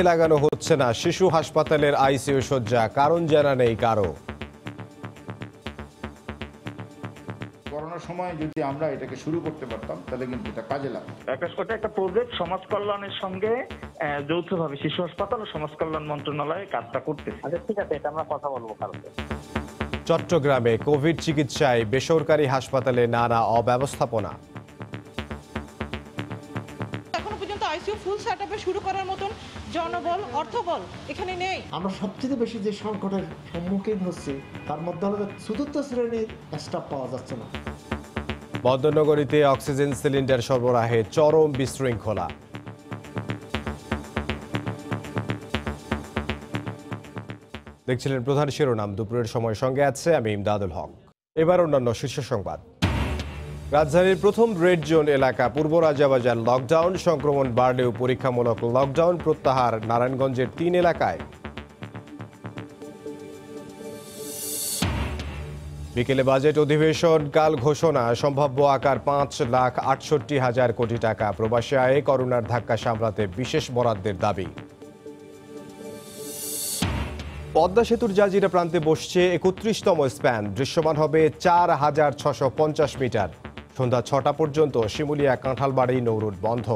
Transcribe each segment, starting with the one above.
লাগানো হচ্ছে না শিশু হাসপাতালের আইসিইউ শয্যা, কারণ জানা নেই কারো। করোনার সময় যদি আমরা এটাকে শুরু করতে পারতাম তাহলে কিন্তু এটা কাজে লাগতো। একটা প্রজেক্ট সমাজ কল্যাণের সঙ্গে যৌথভাবে শিশু হাসপাতাল ও সমাজ কল্যাণ মন্ত্রণালয়ে কাজটা করতেছে। আচ্ছা ঠিক আছে, এটা আমরা কথা বলবো কালকে। চট্টগ্রামে কোভিড চিকিৎসায় বেসরকারি হাসপাতালে নানা অব্যবস্থাপনা। এখনো পর্যন্ত আইসিইউ ফুল সেটআপে শুরু করার মতন জনবল, অর্থবল এখানে নেই। আমরা সবচেয়ে বেশি যে সংকটের সম্মুখীন হচ্ছি তার মধ্যে হলো চতুর্থ শ্রেণীর স্টাফ পাওয়া যাচ্ছে না। বন্দরনগরীতে অক্সিজেন সিলিন্ডার সরবরাহে চরম বিশৃঙ্খলা। দেখছিলেন প্রধান শিরোনাম, দুপুরের সময় সঙ্গে আছে আমি ইমদাদুল হক। এবার অন্যান্য শীর্ষ সংবাদ। রাজধানীর প্রথম রেড জোন এলাকা পূর্ব রাজাবাজার লকডাউন, সংক্রমণ বাড়লেও পরীক্ষামূলক লকডাউন প্রত্যাহার নারায়ণগঞ্জের 3 এলাকায়। বিকেলে বাজেট অধিবেশন, কাল ঘোষণা সম্ভাব্য আকার 5,68,000 কোটি টাকা। প্রবাসী আয়ে করোনার ধাক্কা সামলাতে বিশেষ বরাদ্দের দাবি। পদ্মা সেতুর জাজিরা প্রান্তে বসছে 31তম স্প্যান, দৃশ্যমান হবে 4,650 মিটার। সন্ধ্যা 6টা পর্যন্ত শিমুলিয়া কাঁঠালবাড়ি নৌরুট বন্ধ।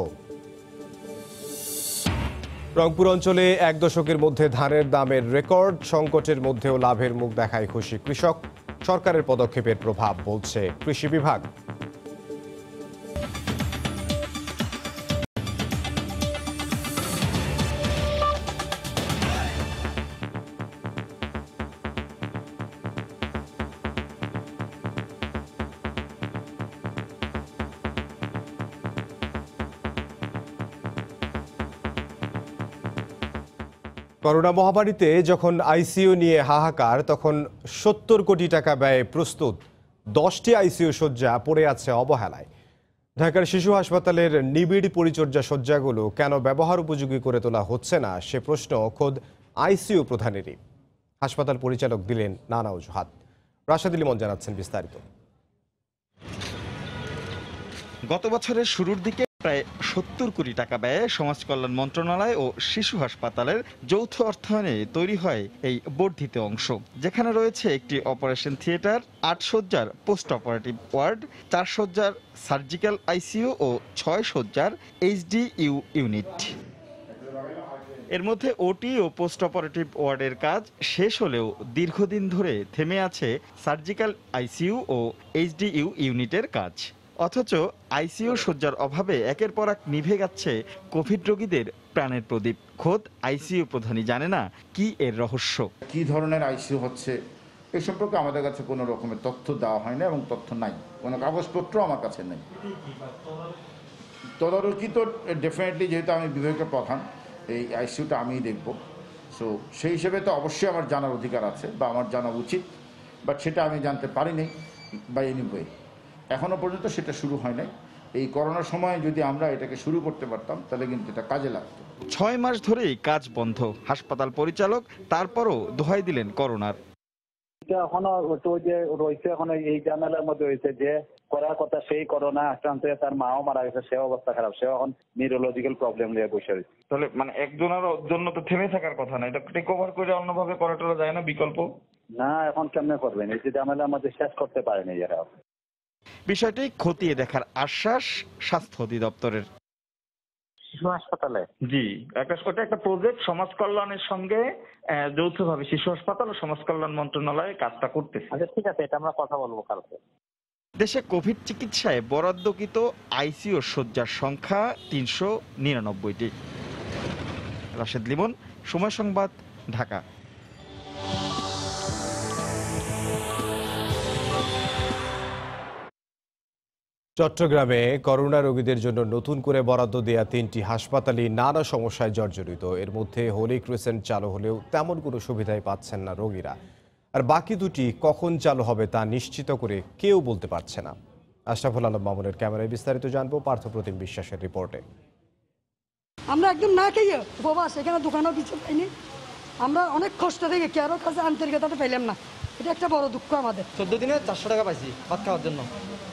রংপুর অঞ্চলে 1 দশকের মধ্যে ধানের দামের রেকর্ড, সংকটের মধ্যেও লাভের মুখ দেখায় খুশি কৃষক। সরকারের পদক্ষেপের প্রভাব বলছে কৃষি বিভাগ। করোনা মহামারীতে যখন আইসিইউ নিয়ে হাহাকার, তখন 70 কোটি টাকা ব্যয়ে প্রস্তুত 10টি আইসিইউ শয্যা পড়ে আছে অবহেলায়। ঢাকার শিশু হাসপাতালের নিবিড় পরিচর্যা শয্যাগুলো কেন ব্যবহার উপযোগী করে তোলা হচ্ছে না, সে প্রশ্ন খোদ আইসিইউ প্রধানেরই। হাসপাতাল পরিচালক দিলেন নানা অজুহাত। রাশেদ লিমন জানাচ্ছেন বিস্তারিত। গত বছরের শুরুর দিকে প্রায় 70 কোটি টাকা ব্যয়ে সমাজ কল্যাণ মন্ত্রণালয় ও শিশু হাসপাতালের যৌথ অর্থায়নে তৈরি হয় এই বর্ধিত অংশ, যেখানে রয়েছে একটি অপারেশন থিয়েটার, 8 শয্যার পোস্ট অপারেটিভ ওয়ার্ড, 4 শয্যার সার্জিক্যাল আইসিইউ ও 6 শয্যার এইচডিইউ ইউনিট। এর মধ্যে ওটি ও পোস্ট অপারেটিভ ওয়ার্ডের কাজ শেষ হলেও দীর্ঘদিন ধরে থেমে আছে সার্জিক্যাল আইসিইউ ও এইচডিইউ ইউনিটের কাজ। অথচ আইসিইউ শয্যার অভাবে একের পর এক নিভে যাচ্ছে কোভিড রোগীদের প্রাণের প্রদীপ। খোদ আইসিইউ প্রধানই জানে না কি এর রহস্য। কি ধরনের আইসিইউ হচ্ছে এই সম্পর্কে আমাদের কাছে কোনো রকমের তথ্য দেওয়া হয় না এবং তথ্য নাই, কোনো কাগজপত্র আমার কাছে নেই। তদারকি তো ডেফিনেটলি, যেহেতু আমি বিভাগের প্রধান, এই আইসিইউটা আমিই দেখব। সো সেই হিসেবে তো অবশ্যই আমার জানার অধিকার আছে বা আমার জানা উচিত, বাট সেটা আমি জানতে পারিনি বাই এনি ওয়ে। এখনো পর্যন্ত সেটা শুরু হয় নাই। এই করোনার সময় যদি আমরা এটাকে শুরু করতে পারতাম তাহলে কিন্তু এটা কাজে লাগতো। 6 মাস ধরেই কাজ বন্ধ। হাসপাতাল পরিচালক তারপরও দোহাই দিলেন করোনার। এখনো যে রয়েছে, এখন এই ঝামেলার মধ্যে রয়েছে যে করার কথা সেই করোনা আক্রান্ত হয়ে তার মাও মারা গেছে, সে অবস্থা খারাপ, সে এখন নিউরোলজিক্যাল প্রবলেম নিয়ে বসে রয়েছে। তাহলে মানে একজনের জন্য তো থেমে থাকার কথা না, এটা টেক ওভার করে অন্যভাবে করাটা যায় না বিকল্প? না, এখন কেমনে করবেন? এই যে ঝামেলার মধ্যে শেষ করতে পারেনি এরা। বিষয়টি খতিয়ে দেখার আশ্বাস স্বাস্থ্য অধিদপ্তরের। শিশু হাসপাতালে জি, একটা প্রজেক্ট সমাজ কল্যাণের সঙ্গে যৌথভাবে শিশু হাসপাতাল ও সমাজ কল্যাণ মন্ত্রণালয়ে কাজটা করতেছে। আচ্ছা ঠিক আছে, এটা আমরা কথা বলবো কালকে। দেশে কোভিড চিকিৎসায় বরাদ্দকৃত আইসিইউ শয্যার সংখ্যা 399টি। রাশেদ লিমন, সময় সংবাদ, ঢাকা। চট্টগ্রামে করোনা রোগীদের জন্য নতুন করে বরাদ্দ দেয়া 3টি হাসপাতালই নানা সমস্যায় জর্জরিত। এর মধ্যে হোলি ক্রিসেন্ট চালু হলেও তেমন কোনো সুবিধাই পাচ্ছেন না রোগীরা। আর বাকি দুটি কখন চালু হবে তা নিশ্চিত করে কেউ বলতে পারছে না। আশরাফুল আলম মামুনের ক্যামেরায় বিস্তারিত জানবো পার্থপ্রতিম বিশ্বাসের রিপোর্টে। আমরা একদম না খেয়ে উপবাস, এখানে দোকানও কিছু পাইনি। আমরা অনেক কষ্ট থেকে কারো কাছে আন্তরিকতাটা পেলাম না। এটা একটা বড় দুঃখ আমাদের। 14 দিনে 400 টাকা পাইছি ভাত খাওয়ার জন্য,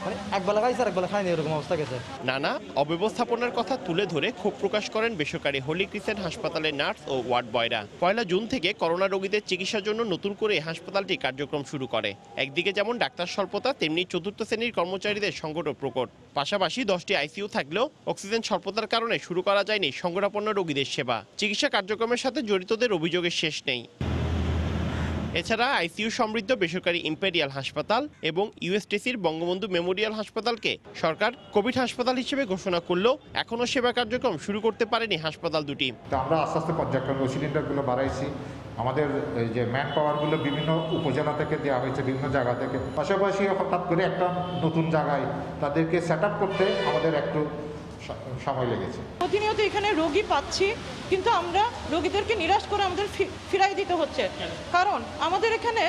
মানে একবেলা খাইছি আর একবেলা খাইনি, এরকম অবস্থা গেছে। নানা অব্যবস্থাপনার কথা তুলে ধরে ক্ষোভ প্রকাশ করেন বেসরকারি হোলি ক্রিসেন্ট হাসপাতালের নার্স ও ওয়ার্ড বয়রা। 1 জুন থেকে করোনা রোগীদের চিকিৎসার জন্য নতুন করে হাসপাতালটি কার্যক্রম শুরু করে। একদিকে যেমন ডাক্তার স্বল্পতা, তেমনি চতুর্থ শ্রেণীর কর্মচারীদের সংকটও প্রকট। পাশাপাশি 10টি আইসিইউ থাকলেও অক্সিজেন স্বল্পতার কারণে শুরু করা যায়নি সংকটাপন্ন রোগীদের সেবা। চিকিৎসা কার্যক্রমের সাথে জড়িতদের অভিযোগের শেষ নেই। এছাড়া আইসিইউ সমৃদ্ধ বেসরকারি ইম্পেরিয়াল হাসপাতাল এবং ইউএসটিসির বঙ্গবন্ধু মেমোরিয়াল হাসপাতালকে সরকার কোভিড হাসপাতাল হিসেবে ঘোষণা করলেও এখনও সেবা কার্যক্রম শুরু করতে পারেনি হাসপাতাল দুটি। আমরা আস্তে আস্তে পর্যায়ক্রমে সিলিন্ডারগুলো বাড়াইছি। আমাদের এই যে ম্যান পাওয়ারগুলো বিভিন্ন উপজেলা থেকে দেওয়া হয়েছে, বিভিন্ন জায়গা থেকে। পাশাপাশি হঠাৎ করে একটা নতুন জায়গায় তাদেরকে সেট আপ করতে আমাদের একটু সময় লেগেছে। প্রতিনিয়ত এখানে রোগী পাচ্ছি, কিন্তু আমরা রোগীদেরকে নিরাশ করে আমাদের ফিরাই দিতে হচ্ছে। কারণ আমাদের এখানে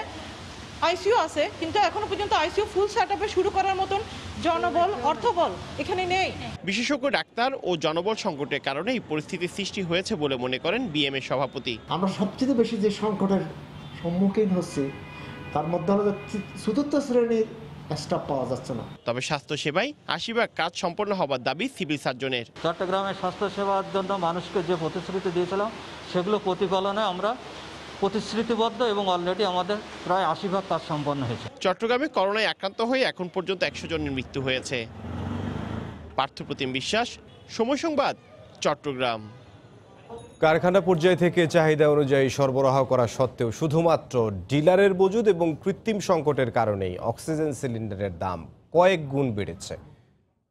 আইসিইউ আছে, কিন্তু এখনো পর্যন্ত আইসিইউ ফুল সেটআপে শুরু করার মতন জনবল, অর্থবল এখানে নেই। বিশেষজ্ঞ ডাক্তার ও জনবল সংকটের কারণে এই পরিস্থিতির সৃষ্টি হয়েছে বলে মনে করেন বিএমএ সভাপতি। আমরা সবচেয়ে বেশি যে সংকটের সম্মুখীন হচ্ছে তার মধ্যে হলো চতুর্থ শ্রেণীর স্টাফ পাওয়া যাচ্ছে না। তবে স্বাস্থ্যসেবায় ৮০% কাজ সম্পন্ন হবার দাবি সিভিল সার্জনের। চট্টগ্রামের স্বাস্থ্যসেবার জন্য মানুষকে যে প্রতিশ্রুতি দিয়েছিলাম সেগুলো প্রতিফলনে আমরা প্রতিশ্রুতিবদ্ধ এবং অলরেডি আমাদের প্রায় ৮০% কাজ সম্পন্ন হয়েছে। চট্টগ্রামে করোনায় আক্রান্ত হয়ে এখন পর্যন্ত ১০০ জনের মৃত্যু হয়েছে। পার্থপ্রতিম বিশ্বাস, সময় সংবাদ, চট্টগ্রাম। কারখানা পর্যায় থেকে চাহিদা অনুযায়ী সরবরাহ করা সত্ত্বেও শুধুমাত্র ডিলারের মজুদ এবং কৃত্রিম সংকটের কারণেই অক্সিজেন সিলিন্ডারের দাম কয়েক গুণ বেড়েছে।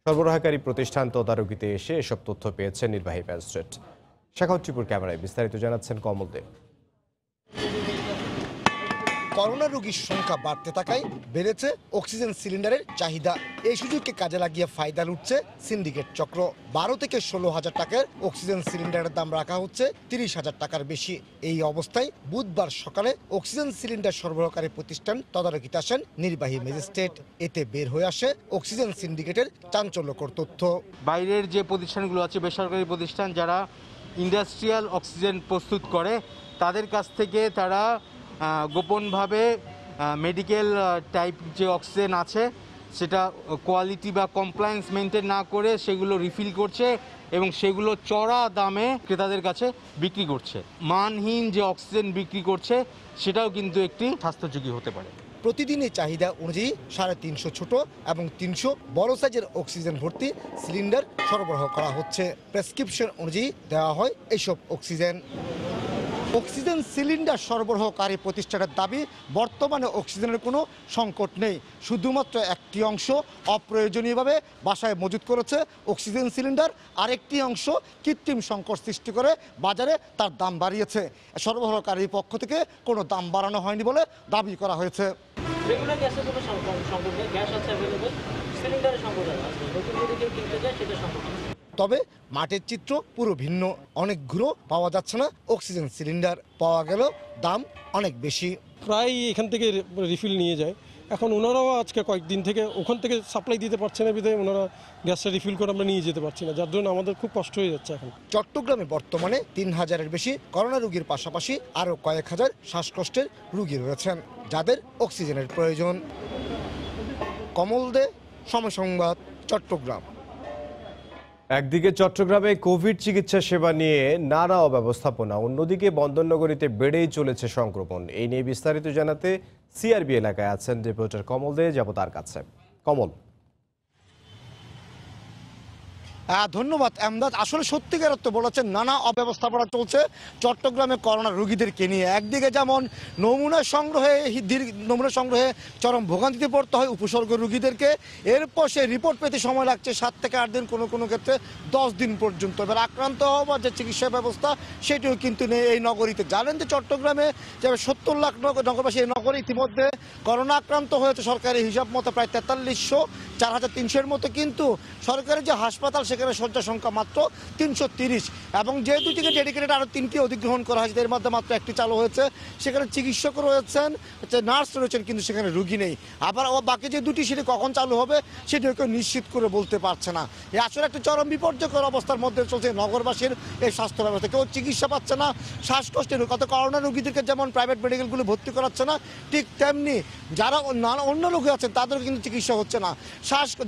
সরবরাহকারী প্রতিষ্ঠান তদারকিতে এসে এসব তথ্য পেয়েছে নির্বাহী ম্যাজিস্ট্রেট। শাখাউদ্দিপুর ক্যামেরায় বিস্তারিত জানাচ্ছেন কমল দেব। করোনা রোগীর সংখ্যা বাড়তে থাকায় বেড়েছে অক্সিজেন সিলিন্ডারের চাহিদা। এই সুযোগকে কাজে লাগিয়ে ফায়দা লুটছে সিন্ডিকেট চক্র। 12 থেকে 16,000 টাকার অক্সিজেন সিলিন্ডারের দাম রাখা হচ্ছে 30,000 টাকার বেশি। এই অবস্থায় বুধবার সকালে অক্সিজেন সিলিন্ডার সরবরাহকারী প্রতিষ্ঠান তদারকিতে আসেন নির্বাহী ম্যাজিস্ট্রেট। এতে বের হয়ে আসে অক্সিজেন সিন্ডিকেটের চাঞ্চল্যকর তথ্য। বাইরের যে প্রতিষ্ঠানগুলো আছে, বেসরকারি প্রতিষ্ঠান যারা ইন্ডাস্ট্রিয়াল অক্সিজেন প্রস্তুত করে, তাদের কাছ থেকে তারা গোপনভাবে মেডিকেল টাইপ যে অক্সিজেন আছে সেটা কোয়ালিটি বা কমপ্লায়েন্স মেনটেন না করে সেগুলো রিফিল করছে এবং সেগুলো চড়া দামে ক্রেতাদের কাছে বিক্রি করছে। মানহীন যে অক্সিজেন বিক্রি করছে সেটাও কিন্তু একটি স্বাস্থ্যঝুঁকি হতে পারে। প্রতিদিনের চাহিদা অনুযায়ী 350 ছোট এবং 300 বড় সাইজের অক্সিজেন ভর্তি সিলিন্ডার সরবরাহ করা হচ্ছে। প্রেসক্রিপশন অনুযায়ী দেওয়া হয় এইসব অক্সিজেন। অক্সিজেন সিলিন্ডার সরবরাহকারী প্রতিষ্ঠানের দাবি, বর্তমানে অক্সিজেনের কোনো সংকট নেই, শুধুমাত্র একটি অংশ অপ্রয়োজনীয়ভাবে বাসায় মজুত করেছে অক্সিজেন সিলিন্ডার, আরেকটি অংশ কৃত্রিম সংকট সৃষ্টি করে বাজারে তার দাম বাড়িয়েছে। সরবরাহকারীর পক্ষ থেকে কোনো দাম বাড়ানো হয়নি বলে দাবি করা হয়েছে। রেগুলার গ্যাসের কোনো সংকট নেই, গ্যাস আছে অ্যাভেলেবল, সিলিন্ডারের সংকট আছে, নতুন যদি কেউ কিনতে যায় সেটা সংকট আছে। তবে মাঠের চিত্র পুরো ভিন্ন। অনেকগুলো পাওয়া যাচ্ছে না অক্সিজেন সিলিন্ডার, পাওয়া গেল দাম অনেক বেশি। প্রায় এখান থেকে রিফিল নিয়ে যায়। এখন ওনারাও আজকে কয়েকদিন থেকে ওখান থেকে সাপ্লাই দিতে পারছে না, বিধায় ওনারা গ্যাসটা রিফিল করে আমরা নিয়ে যেতে পারছি না, যার জন্য আমাদের খুব কষ্ট হয়ে যাচ্ছে। এখন চট্টগ্রামে বর্তমানে 3,000-এর বেশি করোনা রোগীর পাশাপাশি আরও কয়েক হাজার শ্বাসকষ্টের রোগী রয়েছেন যাদের অক্সিজেনের প্রয়োজন। কমল দে, সময় সংবাদ, চট্টগ্রাম। একদিকে চট্টগ্রামে কোভিড চিকিৎসা সেবা নিয়ে নানা অব্যবস্থাপনা, অন্যদিকে বন্দরনগরীতে বেড়েই চলেছে সংক্রমণ। এই নিয়ে বিস্তারিত জানাতে সিআরবি এলাকায় আছেন রিপোর্টার কমল দে। যাব তার কাছে। কমল। ধন্যবাদ এমদাদ। আসলে সত্যিকার অর্থে বলেছেন, নানা অব্যবস্থাপনা চলছে চট্টগ্রামে করোনা রোগীদেরকে নিয়ে। একদিকে যেমন নমুনা সংগ্রহে চরম ভোগান্তিতে পড়তে হয় উপসর্গ রোগীদেরকে, এরপর সে রিপোর্ট পেতে সময় লাগছে 7 থেকে 8 দিন, কোনো ক্ষেত্রে 10 দিন পর্যন্ত। এবার আক্রান্ত হওয়ার যে চিকিৎসা ব্যবস্থা সেটিও কিন্তু নেই এই নগরীতে। জানেন যে চট্টগ্রামে যে 70 লাখ নগরবাসী এই নগরে ইতিমধ্যে করোনা আক্রান্ত হয়েছে সরকারি হিসাব মতো প্রায় 4300, 4300-এর মতো। কিন্তু সরকারি যে হাসপাতাল সেখানে শয্যা সংখ্যা মাত্র 330 এবং যে দুটিকে ডেডিকেটেড আরও 3টি অধিগ্রহণ করা হয়েছে এর মধ্যে মাত্র একটি চালু হয়েছে, সেখানে চিকিৎসক রয়েছেন, নার্স রয়েছেন, কিন্তু সেখানে রুগী নেই। আবার বাকি যে দুটি সেটি কখন চালু হবে সেটিও কেউ নিশ্চিত করে বলতে পারছে না। এই আসলে একটা চরম বিপর্যয়কর অবস্থার মধ্যে চলছে নগরবাসীর এই স্বাস্থ্য ব্যবস্থা। কেউ চিকিৎসা পাচ্ছে না, শ্বাসকষ্টের কত করোনা রোগীদেরকে যেমন প্রাইভেট মেডিকেলগুলো ভর্তি করাচ্ছে না, ঠিক তেমনি যারা অন্য রোগী আছেন তাদেরও কিন্তু চিকিৎসা হচ্ছে না।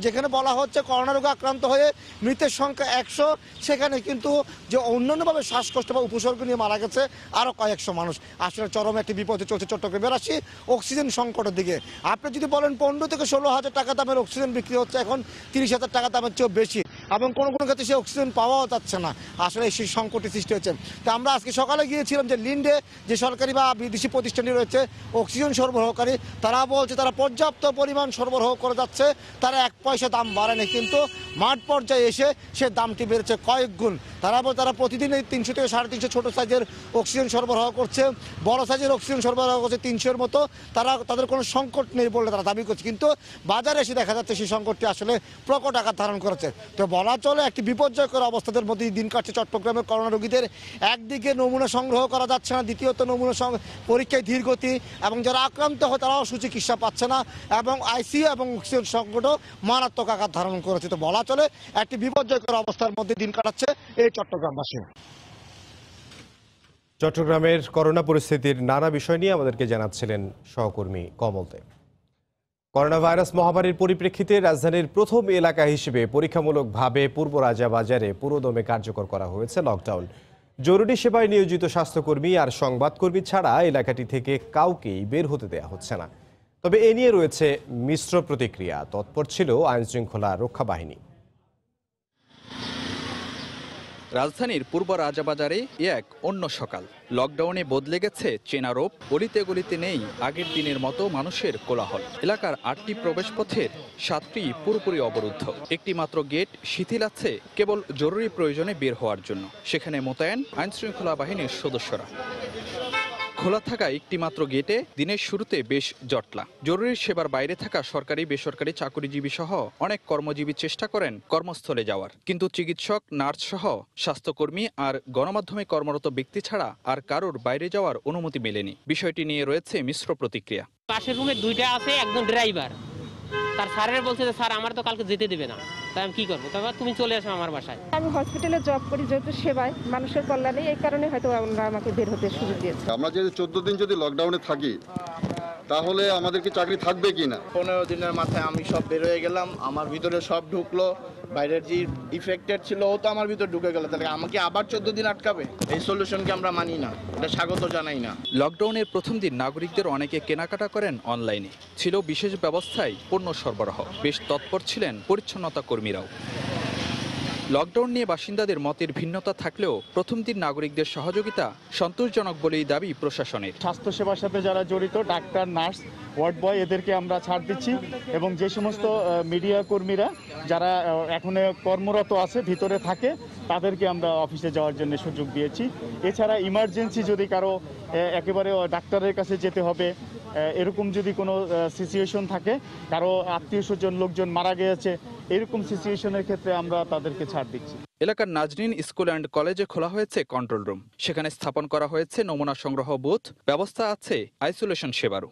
যেখানে বলা হচ্ছে করোনা রোগে আক্রান্ত হয়ে মৃতের সংখ্যা 100, সেখানে কিন্তু যে অন্যান্যভাবে শ্বাসকষ্ট বা উপসর্গ নিয়ে মারা গেছে আরও কয়েকশো মানুষ। আসলে চরম একটি বিপদে চলছে চট্টগ্রামের। আসি অক্সিজেন সংকটের দিকে। আপনি যদি বলেন 15 থেকে 16,000 টাকা দামের অক্সিজেন বিক্রি হচ্ছে, এখন 30,000 টাকা দামের চেয়েও বেশি, এবং কোনো ক্ষেত্রে সে অক্সিজেন পাওয়াও যাচ্ছে না। আসলে সেই সংকটের সৃষ্টি হচ্ছে। তা আমরা আজকে সকালে গিয়েছিলাম যে লিন্ডে যে সরকারি বা বিদেশি প্রতিষ্ঠানটি রয়েছে অক্সিজেন সরবরাহকারী, তারা বলছে তারা পর্যাপ্ত পরিমাণ সরবরাহ করে যাচ্ছে, তারা 1 পয়সা দাম বাড়েনি, কিন্তু মাঠ পর্যায়ে এসে সে দামটি বেড়েছে কয়েক গুণ। তারা প্রতিদিন এই 300 থেকে 350 ছোট সাইজের অক্সিজেন সরবরাহ করছে, বড় সাইজের অক্সিজেন সরবরাহ করছে 300-এর মতো। তাদের কোনো সংকট নেই বলে তারা দাবি করছে, কিন্তু বাজারে এসে দেখা যাচ্ছে সেই সংকটটি আসলে প্রকট আকার ধারণ করেছে। তো বলা চলে একটি বিপর্যয়কর অবস্থাদের মধ্যেই দিন কাটছে চট্টগ্রামের করোনা রোগীদের। একদিকে নমুনা সংগ্রহ করা যাচ্ছে না, দ্বিতীয়ত নমুনা পরীক্ষায় ধীরগতি, এবং যারা আক্রান্ত হয় তারাও সুচিকিৎসা পাচ্ছে না, এবং আইসিইউ এবং অক্সিজেন সংকটও মারাত্মক আকার ধারণ করেছে। তো বলা চলে একটি বিপর্যয়কর অবস্থার মধ্যে দিন কাটাচ্ছে এই চট্টগ্রামবাসী। চট্টগ্রামের করোনা পরিস্থিতির নানা বিষয় নিয়ে আমাদেরকে জানাচ্ছিলেন সহকর্মী কমল দে। করোনা ভাইরাস মহামারীর পরিপ্রেক্ষিতে রাজধানীর প্রথম এলাকা হিসেবে পরীক্ষামূলকভাবে পূর্ব রাজাবাজারে পুরোদমে কার্যকর করা হয়েছে লকডাউন। জরুরি সেবায় নিয়োজিত স্বাস্থ্যকর্মী আর সংবাদকর্মী ছাড়া এলাকাটি থেকে কাউকেই বের হতে দেওয়া হচ্ছে না। তবে এ নিয়ে রয়েছে মিশ্র প্রতিক্রিয়া। তৎপর ছিল আইনশৃঙ্খলা রক্ষা বাহিনী। রাজধানীর পূর্ব রাজাবাজারে এক অন্য সকাল। লকডাউনে বদলে গেছে চেনা রূপ। গলিতে গলিতে নেই আগের দিনের মতো মানুষের কোলাহল। এলাকার 8টি প্রবেশপথের 7টি পুরোপুরি অবরুদ্ধ। একটি মাত্র গেট শিথিল আছে কেবল জরুরি প্রয়োজনে বের হওয়ার জন্য। সেখানে মোতায়েন আইনশৃঙ্খলা বাহিনীর সদস্যরা। খোলা থাকা একটি মাত্র গেটে দিনের শুরুতে বেশ জটলা। জরুরি সেবার বাইরে থাকা সরকারি বেসরকারি চাকরিজীবী সহ অনেক কর্মজীবী চেষ্টা করেন কর্মস্থলে যাওয়ার, কিন্তু চিকিৎসক, নার্স সহ স্বাস্থ্যকর্মী আর গণমাধ্যমে কর্মরত ব্যক্তি ছাড়া আর কারোর বাইরে যাওয়ার অনুমতি মেলেনি। বিষয়টি নিয়ে রয়েছে মিশ্র প্রতিক্রিয়া। পাশের রুমে 2টা আছে, একজন ড্রাইভার, তার স্যারের বলছে যে স্যার আমার তো কালকে যেতে দেবে না, তাই আমি কি করবো? তারপর তুমি চলে আসো আমার বাসায়। আমি হসপিটালে জব করি, যেহেতু সেবায় মানুষের কল্যাণে, এই কারণে হয়তো ওনারা আমাকে বের হতে সুযোগ দিয়েছে। আমরা যদি 14 দিন যদি লকডাউনে থাকি তাহলে আমাদের কি চাকরি থাকবে কিনা? 15 দিনের মাথায় আমি সব বের হয়ে গেলাম, আমার ভিতরে সব ঢুকলো, বাইরের যে ইফেক্টেড ছিল ও তো আমার ভিতরে ঢুকে গেল, তাহলে আমাকে আবার 14 দিন আটকাবে? এই সলিউশনকে আমরা মানি না, এটা স্বাগত জানাই না। লকডাউনের প্রথম দিন নাগরিকদের অনেকে কেনাকাটা করেন অনলাইনে। ছিল বিশেষ ব্যবস্থায় পণ্য সরবরাহ। বেশ তৎপর ছিলেন পরিচ্ছন্নতা কর্মীরাও। লকডাউন নিয়ে বাসিন্দাদের মতের ভিন্নতা থাকলেও প্রথম দিন নাগরিকদের সহযোগিতা সন্তোষজনক বলেই দাবি প্রশাসনের। স্বাস্থ্যসেবার সাথে যারা জড়িত, ডাক্তার, নার্স, ওয়ার্ড বয়, এদেরকে আমরা ছাড় দিচ্ছি, এবং যে সমস্ত মিডিয়া কর্মীরা যারা এখনো কর্মরত আছে ভিতরে থাকে তাদেরকে আমরা অফিসে যাওয়ার জন্য সুযোগ দিয়েছি। এছাড়া ইমার্জেন্সি যদি কারো একেবারে ডাক্তারের কাছে যেতে হবে, এরকম যদি কোনো সিচুয়েশন থাকে, কারো আত্মীয় স্বজন লোকজন মারা গিয়েছে, এরকম সিচুয়েশনের ক্ষেত্রে আমরা তাদেরকে ছাড় দিচ্ছি। এলাকার নাজনীন স্কুল অ্যান্ড কলেজে খোলা হয়েছে কন্ট্রোল রুম। সেখানে স্থাপন করা হয়েছে নমুনা সংগ্রহ বুথ। ব্যবস্থা আছে আইসোলেশন সেবারও।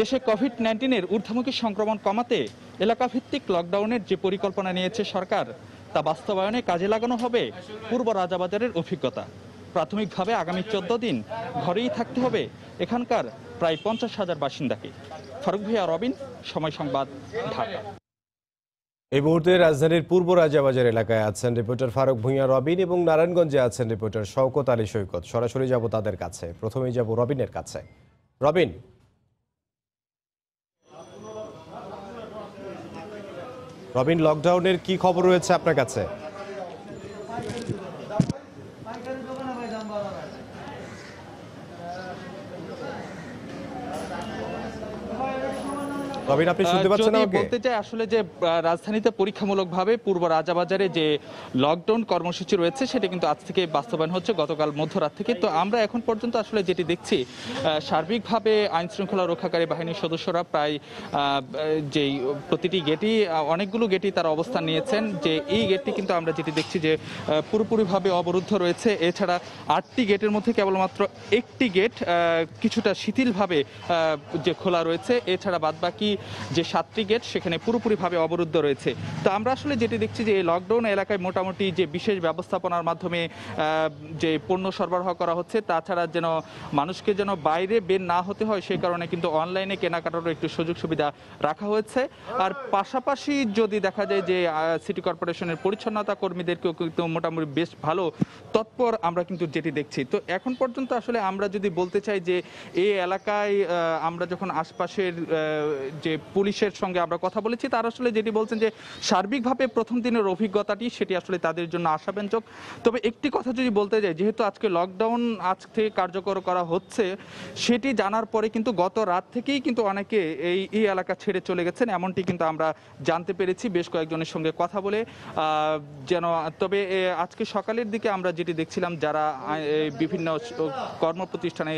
দেশে কোভিড-19-এর ঊর্ধ্বমুখী সংক্রমণ কমাতে এলাকা ভিত্তিক লকডাউনের যে পরিকল্পনা নিয়েছে সরকার, তা বাস্তবায়নে কাজে লাগানো হবে পূর্ব রাজাবাজারের অভিজ্ঞতা। প্রাথমিকভাবে আগামী 14 দিন ঘরেই থাকতে হবে এখানকার প্রায় 50,000 বাসিন্দাকে। ফারুক ভূঁইয়া, রবিন, সময় সংবাদ, ঢাকা। এই মুহূর্তে রাজধানীর পূর্ব রাজাবাজার এলাকায় আছেন রিপোর্টার ফারুক ভূঁইয়া রবিন, এবং নারায়ণগঞ্জে আছেন রিপোর্টার শওকত আলী সৈকত। সরাসরি যাব তাদের কাছে। প্রথমেই যাব রবিনের কাছে। রবিন, লকডাউনের কি খবর রয়েছে আপনার কাছে? রবিন, আপনি শুনতে পাচ্ছেন যদি আমাকে? বলতে চাই আসলে যে রাজধানীতে পরীক্ষামূলকভাবে পূর্ব রাজাবাজারে যে লকডাউন কর্মসূচি রয়েছে সেটা কিন্তু আজ থেকে বাস্তবায়ন হচ্ছে, গতকাল মধ্যরাত থেকে। তো আমরা এখন পর্যন্ত আসলে যেটি দেখছি, সার্বিকভাবে আইন শৃঙ্খলা রক্ষাকারী বাহিনীর সদস্যরা প্রায় যেই প্রতিটি গেটই, অনেকগুলো গেটই তারা অবস্থান নিয়েছেন, যে এই গেটটি কিন্তু আমরা যেটি দেখছি যে পুরোপুরিভাবে অবরুদ্ধ রয়েছে। এছাড়া 8টি গেটের মধ্যে কেবলমাত্র একটি গেট কিছুটা শিথিলভাবে যে খোলা রয়েছে, এছাড়া বাদবাকি যে 7টি গেট সেখানে পুরোপুরিভাবে অবরুদ্ধ রয়েছে। তো আমরা আসলে যেটি দেখছি যে এই লকডাউন এলাকায় মোটামুটি যে বিশেষ ব্যবস্থাপনার মাধ্যমে যে পণ্য সরবরাহ করা হচ্ছে, তাছাড়া যেন মানুষকে যেন বাইরে বের না হতে হয় সেই কারণে কিন্তু অনলাইনে কেনাকাটারও একটু সুযোগ সুবিধা রাখা হয়েছে। আর পাশাপাশি যদি দেখা যায় যে সিটি কর্পোরেশনের পরিচ্ছন্নতা কর্মীদেরকেও কিন্তু মোটামুটি বেশ ভালো তৎপর আমরা কিন্তু যেটি দেখছি। তো এখন পর্যন্ত আসলে আমরা যদি বলতে চাই যে এই এলাকায় আমরা যখন আশপাশের যে পুলিশের সঙ্গে আমরা কথা বলেছি, তারা আসলে যেটি বলছেন যে সার্বিকভাবে প্রথম দিনের অভিজ্ঞতাটি সেটি আসলে তাদের জন্য আশাব্যঞ্জক। তবে একটি কথা যদি বলতে যাই, যেহেতু আজকে লকডাউন আজ থেকে কার্যকর করা হচ্ছে, সেটি জানার পরে কিন্তু গত রাত থেকেই কিন্তু অনেকে এই এলাকা ছেড়ে চলে গেছেন, এমনটি কিন্তু আমরা জানতে পেরেছি বেশ কয়েকজনের সঙ্গে কথা বলে। যেন তবে আজকে সকালের দিকে আমরা যেটি দেখছিলাম, যারা বিভিন্ন কর্মপ্রতিষ্ঠানে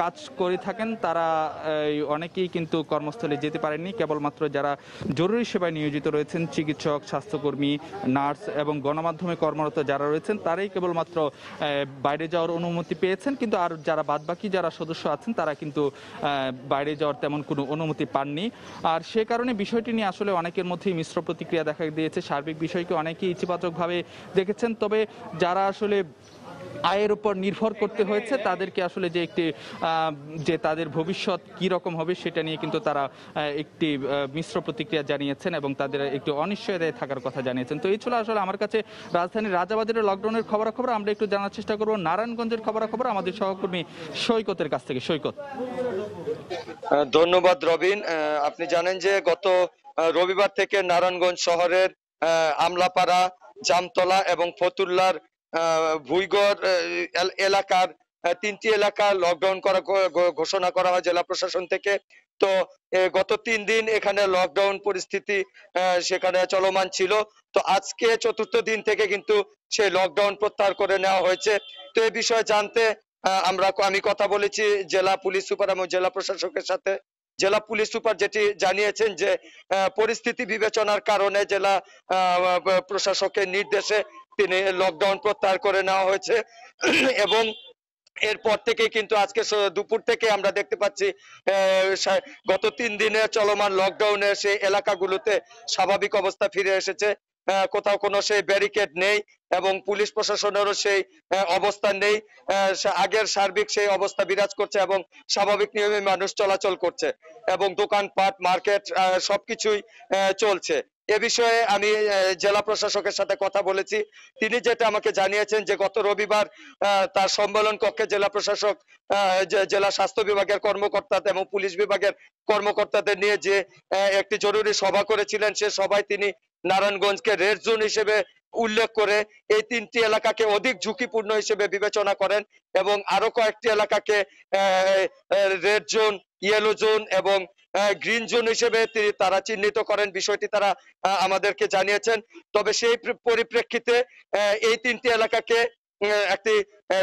কাজ করে থাকেন তারা অনেকেই কিন্তু কর্মস্থলে যেতে পারেননি। কেবলমাত্র যারা জরুরি সেবায় নিয়োজিত রয়েছেন, চিকিৎসক, স্বাস্থ্যকর্মী, নার্স এবং গণমাধ্যমে কর্মরত যারা রয়েছেন, তারাই কেবলমাত্র বাইরে যাওয়ার অনুমতি পেয়েছেন। কিন্তু আর যারা বাদবাকি যারা সদস্য আছেন তারা কিন্তু বাইরে যাওয়ার তেমন কোনো অনুমতি পাননি। আর সে কারণে বিষয়টি নিয়ে আসলে অনেকের মধ্যেই মিশ্র প্রতিক্রিয়া দেখা দিয়েছে। সার্বিক বিষয়কে অনেকেই ইতিবাচকভাবে দেখেছেন, তবে যারা আসলে আয়ের উপর নির্ভর করতে হয়েছে তাদেরকে আসলে যে একটি যে তাদের ভবিষ্যৎ কি রকম হবে সেটা নিয়ে কিন্তু তারা একটি মিশ্র প্রতিক্রিয়া জানিয়েছেন এবং তাদের একটু অনিশ্চয়তায় থাকার কথা জানিয়েছেন। তো এই ছিল আসলে আমার কাছে রাজধানীর রাজাবাজারের লকডাউনের খবরাখবর। আমরা একটু জানার চেষ্টা করব নারায়ণগঞ্জের খবরাখবর আমাদের সহকর্মী সৈকতের কাছ থেকে। সৈকত। ধন্যবাদ রবিন। আপনি জানেন যে গত রবিবার থেকে নারায়ণগঞ্জ শহরের আমলাপাড়া, জামতলা এবং ফতুল্লার ভুইগড় এলাকার 3টি এলাকা লকডাউন করা ঘোষণা করা হয় জেলা প্রশাসন থেকে। তো গত 3 দিন এখানে লকডাউন পরিস্থিতি সেখানে চলমান ছিল। তো আজকে 4র্থ দিন থেকে কিন্তু সেই লকডাউন প্রত্যাহার করে নেওয়া হয়েছে। তো এই বিষয়ে জানতে আমি কথা বলেছি জেলা পুলিশ সুপার এবং জেলা প্রশাসকের সাথে। জেলা পুলিশ সুপার যেটি জানিয়েছেন যে পরিস্থিতি বিবেচনার কারণে জেলা প্রশাসকের নির্দেশে তিনি লকডাউন প্রত্যাহার করে নেওয়া হয়েছে এবং এরপর থেকে কিন্তু আজকে দুপুর থেকে আমরা দেখতে পাচ্ছি গত 3 দিনের চলমান লকডাউনে সেই এলাকাগুলোতে স্বাভাবিক অবস্থা ফিরে এসেছে। কোথাও কোনো সেই ব্যারিকেড নেই এবং পুলিশ প্রশাসনেরও সেই অবস্থান নেই। আগের সার্বিক সেই অবস্থা বিরাজ করছে এবং স্বাভাবিক নিয়মে মানুষ চলাচল করছে এবং দোকানপাট, মার্কেট সবকিছুই চলছে। এ বিষয়ে আমি জেলা প্রশাসকের সাথে কথা বলেছি। তিনি যেটা আমাকে জানিয়েছেন যে গত রবিবার তার সম্মেলন কক্ষে জেলা প্রশাসক জেলা স্বাস্থ্য বিভাগের কর্মকর্তা এবং পুলিশ বিভাগের কর্মকর্তাদের নিয়ে যে একটি জরুরি সভা করেছিলেন, সে সভায় তিনি নারায়ণগঞ্জকে রেড জোন হিসেবে উল্লেখ করে এই 3টি এলাকাকে অধিক ঝুঁকিপূর্ণ হিসেবে বিবেচনা করেন এবং আরো কয়েকটি এলাকাকে রেড জোন, ইয়েলো জোন এবং গ্রিন জোন হিসেবে তারা চিহ্নিত করেন। বিষয়টি তারা আমাদেরকে জানিয়েছেন। তবে সেই পরিপ্রেক্ষিতে এই 3টি এলাকাকে একটি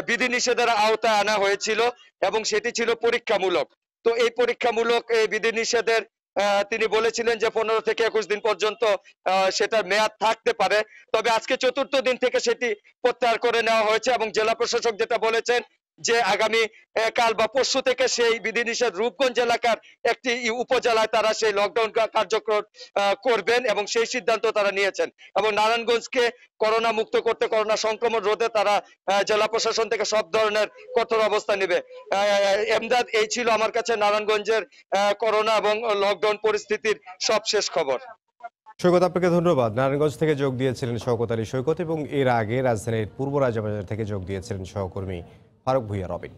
বিধিনিষেধের আওতায় আনা হয়েছিল এবং সেটি ছিল পরীক্ষামূলক। তো এই পরীক্ষামূলক বিধিনিষেধের তিনি বলেছিলেন যে 15 থেকে 21 দিন পর্যন্ত সেটার মেয়াদ থাকতে পারে। তবে আজকে 4র্থ দিন থেকে সেটি প্রত্যাহার করে নেওয়া হয়েছে এবং জেলা প্রশাসক যেটা বলেছেন যে আগামী কাল বা পরশু থেকে সেই বিধিনিষেধ রূপগঞ্জ এলাকার একটি উপজেলায় তারা সেই লকডাউন কার্যক্রম করবেন এবং সেই সিদ্ধান্ত তারা নিয়েছেন এবং নারায়ণগঞ্জকে করোনা মুক্ত করতে, করোনা সংক্রমণ রোধে তারা জেলা প্রশাসন থেকে সব ধরনের কঠোর অবস্থা নেবে। এমদাদ, এই ছিল আমার কাছে নারায়ণগঞ্জের করোনা এবং লকডাউন পরিস্থিতির সবশেষ খবর। সৈকত, আপনাকে ধন্যবাদ। নারায়ণগঞ্জ থেকে যোগ দিয়েছিলেন শওকত আলী সৈকত এবং এর আগে রাজধানীর পূর্ব রাজাবাজার থেকে যোগ দিয়েছিলেন সহকর্মী ফারুক ভুইয়া রবিন।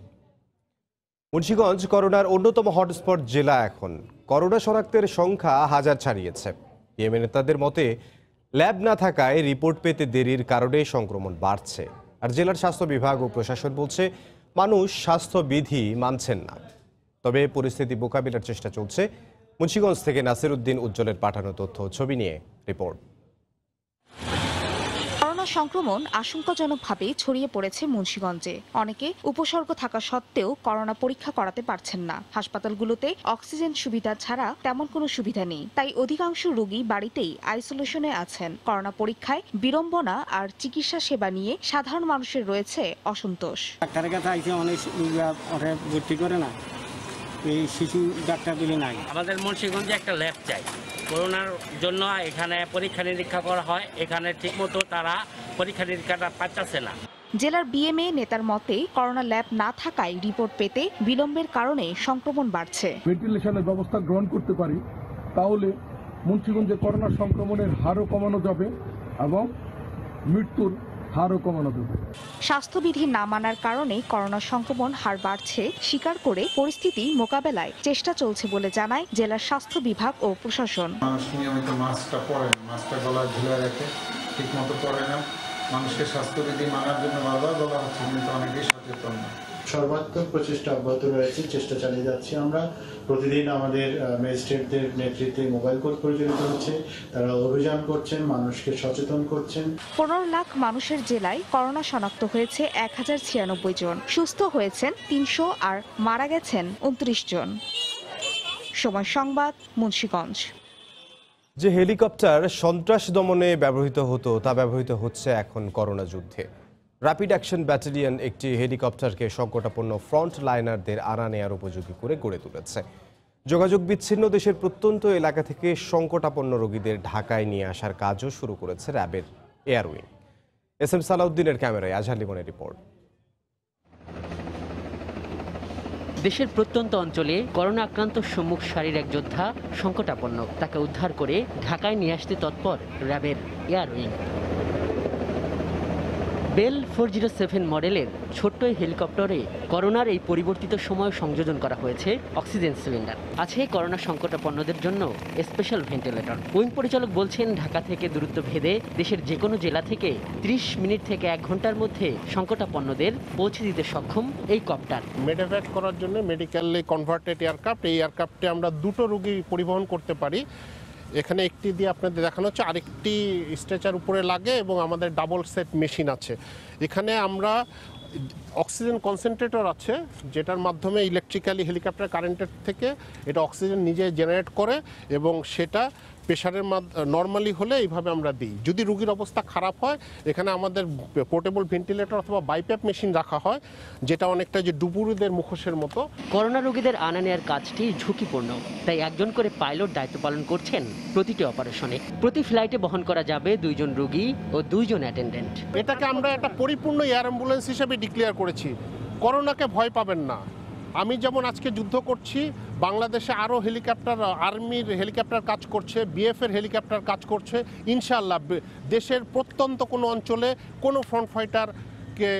মুন্সিগঞ্জ করোনার অন্যতম হটস্পট জেলা। এখন করোনা শনাক্তের সংখ্যা হাজার ছাড়িয়েছে। ইএমএ নেতাদের মতে ল্যাব না থাকায় রিপোর্ট পেতে দেরির কারণে সংক্রমণ বাড়ছে। আর জেলার স্বাস্থ্য বিভাগ ও প্রশাসন বলছে মানুষ স্বাস্থ্যবিধি মানছেন না। তবে পরিস্থিতি মোকাবিলার চেষ্টা চলছে। মুন্সিগঞ্জ থেকে নাসির উদ্দিন উজ্জ্বলের পাঠানো তথ্য ছবি নিয়ে রিপোর্ট। করোনা সংক্রমণ আশঙ্কাজনকভাবে ছড়িয়ে পড়েছে মুন্সিগঞ্জে। অনেকে উপসর্গ থাকা সত্ত্বেও করোনা পরীক্ষা করাতে পারছেন না। হাসপাতালগুলোতে অক্সিজেন সুবিধা ছাড়া তেমন কোনো সুবিধা নেই, তাই অধিকাংশ রোগী বাড়িতেই আইসোলেশনে আছেন। করোনা পরীক্ষায় বিড়ম্বনা আর চিকিৎসা সেবা নিয়ে সাধারণ মানুষের রয়েছে অসন্তোষ। ডাক্তারের কাছে আইসে অনেক ভর্তি করে না, এই শিশু ডাক্তারগুলি নাই। আমাদের মুন্সিগঞ্জে একটা ল্যাব চাই করোনার জন্য। এখানে পরীক্ষা নিরীক্ষা করা হয়, এখানে ঠিকমতো তারা পরীক্ষা নিরীক্ষাটা পাচ্ছে না। জেলার বিএমএ নেতার মতে করোনা ল্যাব না থাকায় রিপোর্ট পেতে বিলম্বের কারণে সংক্রমণ বাড়ছে। ভেন্টিলেশনের ব্যবস্থা গ্রহণ করতে পারি, তাহলে মুন্সিগঞ্জে করোনা সংক্রমণের হারও কমানো যাবে এবং মৃত্যুর হারও কমানো যাবে। স্বাস্থ্যবিধি না মানার কারণে করোনা সংক্রমণ হার বাড়ছে স্বীকার করে পরিস্থিতি মোকাবেলায় চেষ্টা চলছে বলে জানায় জেলার স্বাস্থ্য বিভাগ ও প্রশাসন। মানুষ নিয়মিত মাস্কটা পরে না, মাস্কটা গলায় ঝুলে রেখে ঠিক মতো পরে না। মানুষকে স্বাস্থ্যবিধি মানার জন্য বারবার বলা হচ্ছে, কিন্তু অনেকেই সচেতন না। সর্বাত্মক প্রচেষ্টা অব্যাহত রয়েছে, চেষ্টা চালিয়ে যাচ্ছি আমরা। প্রতিদিন আমাদের ম্যাজিস্ট্রেটদের নেতৃত্বে মোবাইল কোর্ট পরিচালিত হচ্ছে, তারা অভিযান করছেন, মানুষকে সচেতন করছেন। 15 লাখ মানুষের জেলায় করোনা শনাক্ত হয়েছে 1096 জন, সুস্থ হয়েছেন 300 আর মারা গেছেন 29 জন। সময় সংবাদ, মুন্সিগঞ্জ। যে হেলিকপ্টার সন্ত্রাস দমনে ব্যবহৃত হতো তা ব্যবহৃত হচ্ছে এখন করোনা যুদ্ধে। র্যাপিড অ্যাকশন ব্যাটালিয়ন একটি হেলিকপ্টারকে সংকটাপন্ন ফ্রন্ট লাইনারদের আনা নেয়ার উপযোগী করে গড়ে তুলেছে। যোগাযোগ বিচ্ছিন্ন দেশের প্রত্যন্ত এলাকা থেকে সংকটাপন্ন রোগীদের ঢাকায় নিয়ে আসার কাজও শুরু করেছে র্যাবের এয়ার উইং। এস এম সালাউদ্দিনের ক্যামেরায় আজহার লিমনের রিপোর্ট। দেশের প্রত্যন্ত অঞ্চলে করোনা আক্রান্ত সম্মুখ সারির এক যোদ্ধা সংকটাপন্ন, তাকে উদ্ধার করে ঢাকায় নিয়ে আসতে তৎপর র্যাবের এয়ার উইং। বেল 407 মডেলের ছোট্ট এই হেলিকপ্টারে করোনার এই পরিবর্তিত সময় সংযোজন করা হয়েছে অক্সিজেন সিলিন্ডার। আছে করোনা সংকটাপন্নদের জন্য স্পেশাল ভেন্টিলেটর। উইং পরিচালক বলছেন, ঢাকা থেকে দূরত্ব ভেদে দেশের যে কোনো জেলা থেকে 30 মিনিট থেকে 1 ঘন্টার মধ্যে সংকটাপন্নদের পৌঁছে দিতে সক্ষম এই কপ্টার। মেডেভ্যাক করার জন্য মেডিকেলি কনভার্টেড এয়ারক্রাফট, এই এয়ারক্রাফটে আমরা 2টো রোগী পরিবহন করতে পারি। এখানে একটি দিয়ে আপনাদের দেখানো হচ্ছে, আরেকটি স্ট্রেচার উপরে লাগে এবং আমাদের ডাবল সেট মেশিন আছে। এখানে আমরা অক্সিজেন কনসেন্ট্রেটর আছে, যেটার মাধ্যমে ইলেকট্রিক্যালি হেলিকপ্টার কারেন্টের থেকে এটা অক্সিজেন নিজে জেনারেট করে এবং সেটা প্রেশারের নর্মালি হলে এইভাবে আমরা দিই। যদি রোগীর অবস্থা খারাপ হয়, এখানে আমাদের পোর্টেবল ভেন্টিলেটর অথবা বাইপ্যাপ মেশিন রাখা হয়, যেটা অনেকটা যে ডুবুরিদের মুখোশের মতো। করোনা রোগীদের আনা নেওয়ার কাজটি ঝুঁকিপূর্ণ, তাই একজন করে পাইলট দায়িত্ব পালন করছেন প্রতিটি অপারেশনে। প্রতি ফ্লাইটে বহন করা যাবে 2 জন রোগী ও 2 জন অ্যাটেন্ডেন্ট। এটাকে আমরা একটা পরিপূর্ণ এয়ার অ্যাম্বুলেন্স হিসেবে ডিক্লেয়ার করেছি। করোনাকে ভয় পাবেন না। আমি যেমন আজকে যুদ্ধ করছি, বাংলাদেশে আরও হেলিকপ্টার, আর্মির হেলিকপ্টার কাজ করছে, বিএফের হেলিকপ্টার কাজ করছে। ইনশাআল্লাহ দেশের প্রত্যন্ত কোনো অঞ্চলে কোনো ফ্রন্ট ফাইটারকে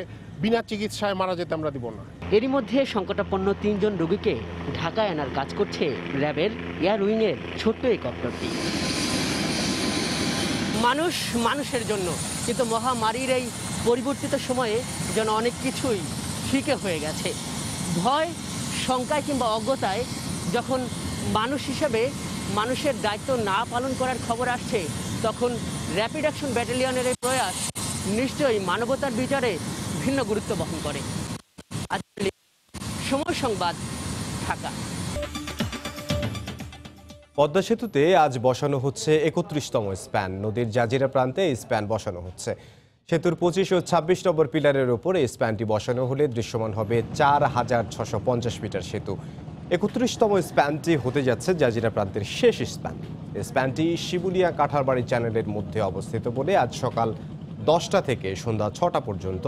বিনা চিকিৎসায় মারা যেতে আমরা দিব না। এরই মধ্যে সংকটাপন্ন 3 জন রোগীকে ঢাকায় আনার কাজ করছে র্যাবের এয়ার উইংয়ের ছোট্ট এই কপ্টারটি। মানুষ মানুষের জন্য, কিন্তু মহামারীর এই পরিবর্তিত সময়ে যেন অনেক কিছুই ফিকে হয়ে গেছে। ভয়, শঙ্কায় কিংবা অজ্ঞতায় যখন মানুষ হিসেবে মানুষের দায়িত্ব না পালন করার খবর আসছে, তখন র্যাপিড অ্যাকশন ব্যাটালিয়নের এই প্রয়াস নিশ্চয়ই মানবতার বিচারে ভিন্ন গুরুত্ব বহন করে। সময় সংবাদ, ঢাকা। পদ্মা সেতুতে আজ বসানো হচ্ছে 31তম স্প্যান। নদীর জাজিরা প্রান্তে এই স্প্যান বসানো হচ্ছে। সেতুর 25 ও 26 নম্বর পিলারের ওপর এই স্প্যানটি বসানো হলে দৃশ্যমান হবে 4650 মিটার সেতু। 31তম স্প্যানটি হতে যাচ্ছে জাজিরা প্রান্তের শেষ স্প্যান। এই স্প্যানটি শিবুলিয়া কাঁঠারবাড়ি চ্যানেলের মধ্যে অবস্থিত বলে আজ সকাল 10টা থেকে সন্ধ্যা 6টা পর্যন্ত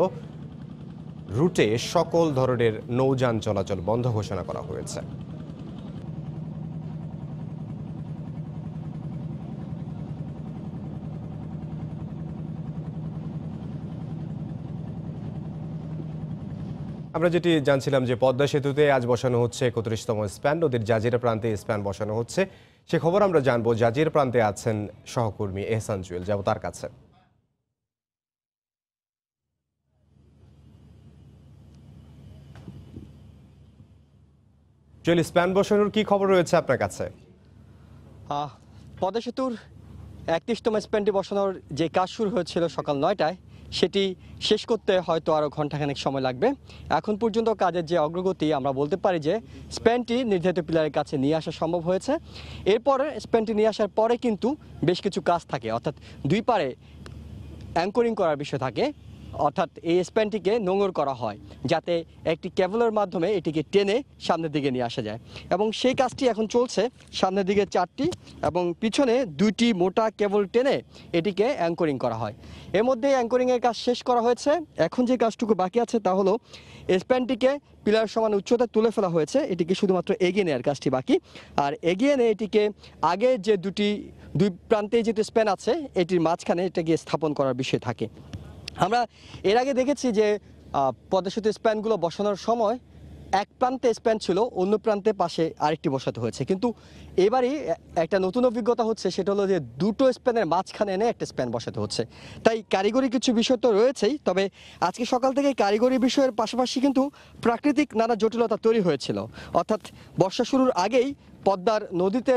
রুটে সকল ধরনের নৌযান চলাচল বন্ধ ঘোষণা করা হয়েছে। আমরা যেটি জানছিলাম যে পদ্মা সেতুতে আজ বসানো হচ্ছে 31তম স্প্যান। নদীর জাজিরা প্রান্তে স্প্যান বসানো হচ্ছে, সে খবর আমরা জানবো। জাজিরা প্রান্তে আছেন সহকর্মী এহসান জুয়েল, যাব তার কাছে। জুয়েল, স্প্যান বসানোর কি খবর রয়েছে আপনার কাছে? পদ্মা সেতুর 31তম স্প্যানটি বসানোর যে কাজ শুরু হয়েছিল সকাল 9টায় সেটি শেষ করতে হয়তো আরও ঘণ্টাখানেক সময় লাগবে। এখন পর্যন্ত কাজের যে অগ্রগতি আমরা বলতে পারি যে স্প্যানটি নির্ধারিত পিলারের কাছে নিয়ে আসা সম্ভব হয়েছে। এরপরে স্প্যানটি নিয়ে আসার পরে কিন্তু বেশ কিছু কাজ থাকে, অর্থাৎ দুই পারে অ্যাঙ্করিং করার বিষয় থাকে, অর্থাৎ এই স্প্যানটিকে নোঙর করা হয় যাতে একটি কেবলের মাধ্যমে এটিকে টেনে সামনের দিকে নিয়ে আসা যায়, এবং সেই কাজটি এখন চলছে। সামনের দিকে 4টি এবং পিছনে 2টি মোটা কেবল টেনে এটিকে অ্যাঙ্করিং করা হয়। এর মধ্যে অ্যাঙ্করিংয়ের কাজ শেষ করা হয়েছে। এখন যে কাজটুকু বাকি আছে তা হলো স্প্যানটিকে পিলার সমান উচ্চতায় তুলে ফেলা হয়েছে, এটিকে শুধুমাত্র এগিয়ে নেওয়ার কাজটি বাকি। আর এগিয়ে নিয়ে এটিকে আগে যে দুই প্রান্তে যেটি স্প্যান আছে এটির মাঝখানে এটাকে স্থাপন করার বিষয় থাকে। আমরা এর আগে দেখেছি যে পদ্মা সেতু স্প্যানগুলো বসানোর সময় এক প্রান্তে স্প্যান ছিল, অন্য প্রান্তে পাশে আরেকটি বসাতে হয়েছে, কিন্তু এবারই একটা নতুন অভিজ্ঞতা হচ্ছে, সেটা হলো যে দুটো স্প্যানের মাঝখানে এনে একটা স্প্যান বসাতে হচ্ছে। তাই কারিগরি কিছু বিষয় তো রয়েছেই, তবে আজকে সকাল থেকে কারিগরি বিষয়ের পাশাপাশি কিন্তু প্রাকৃতিক নানা জটিলতা তৈরি হয়েছিল। অর্থাৎ বর্ষা শুরুর আগেই পদ্মার নদীতে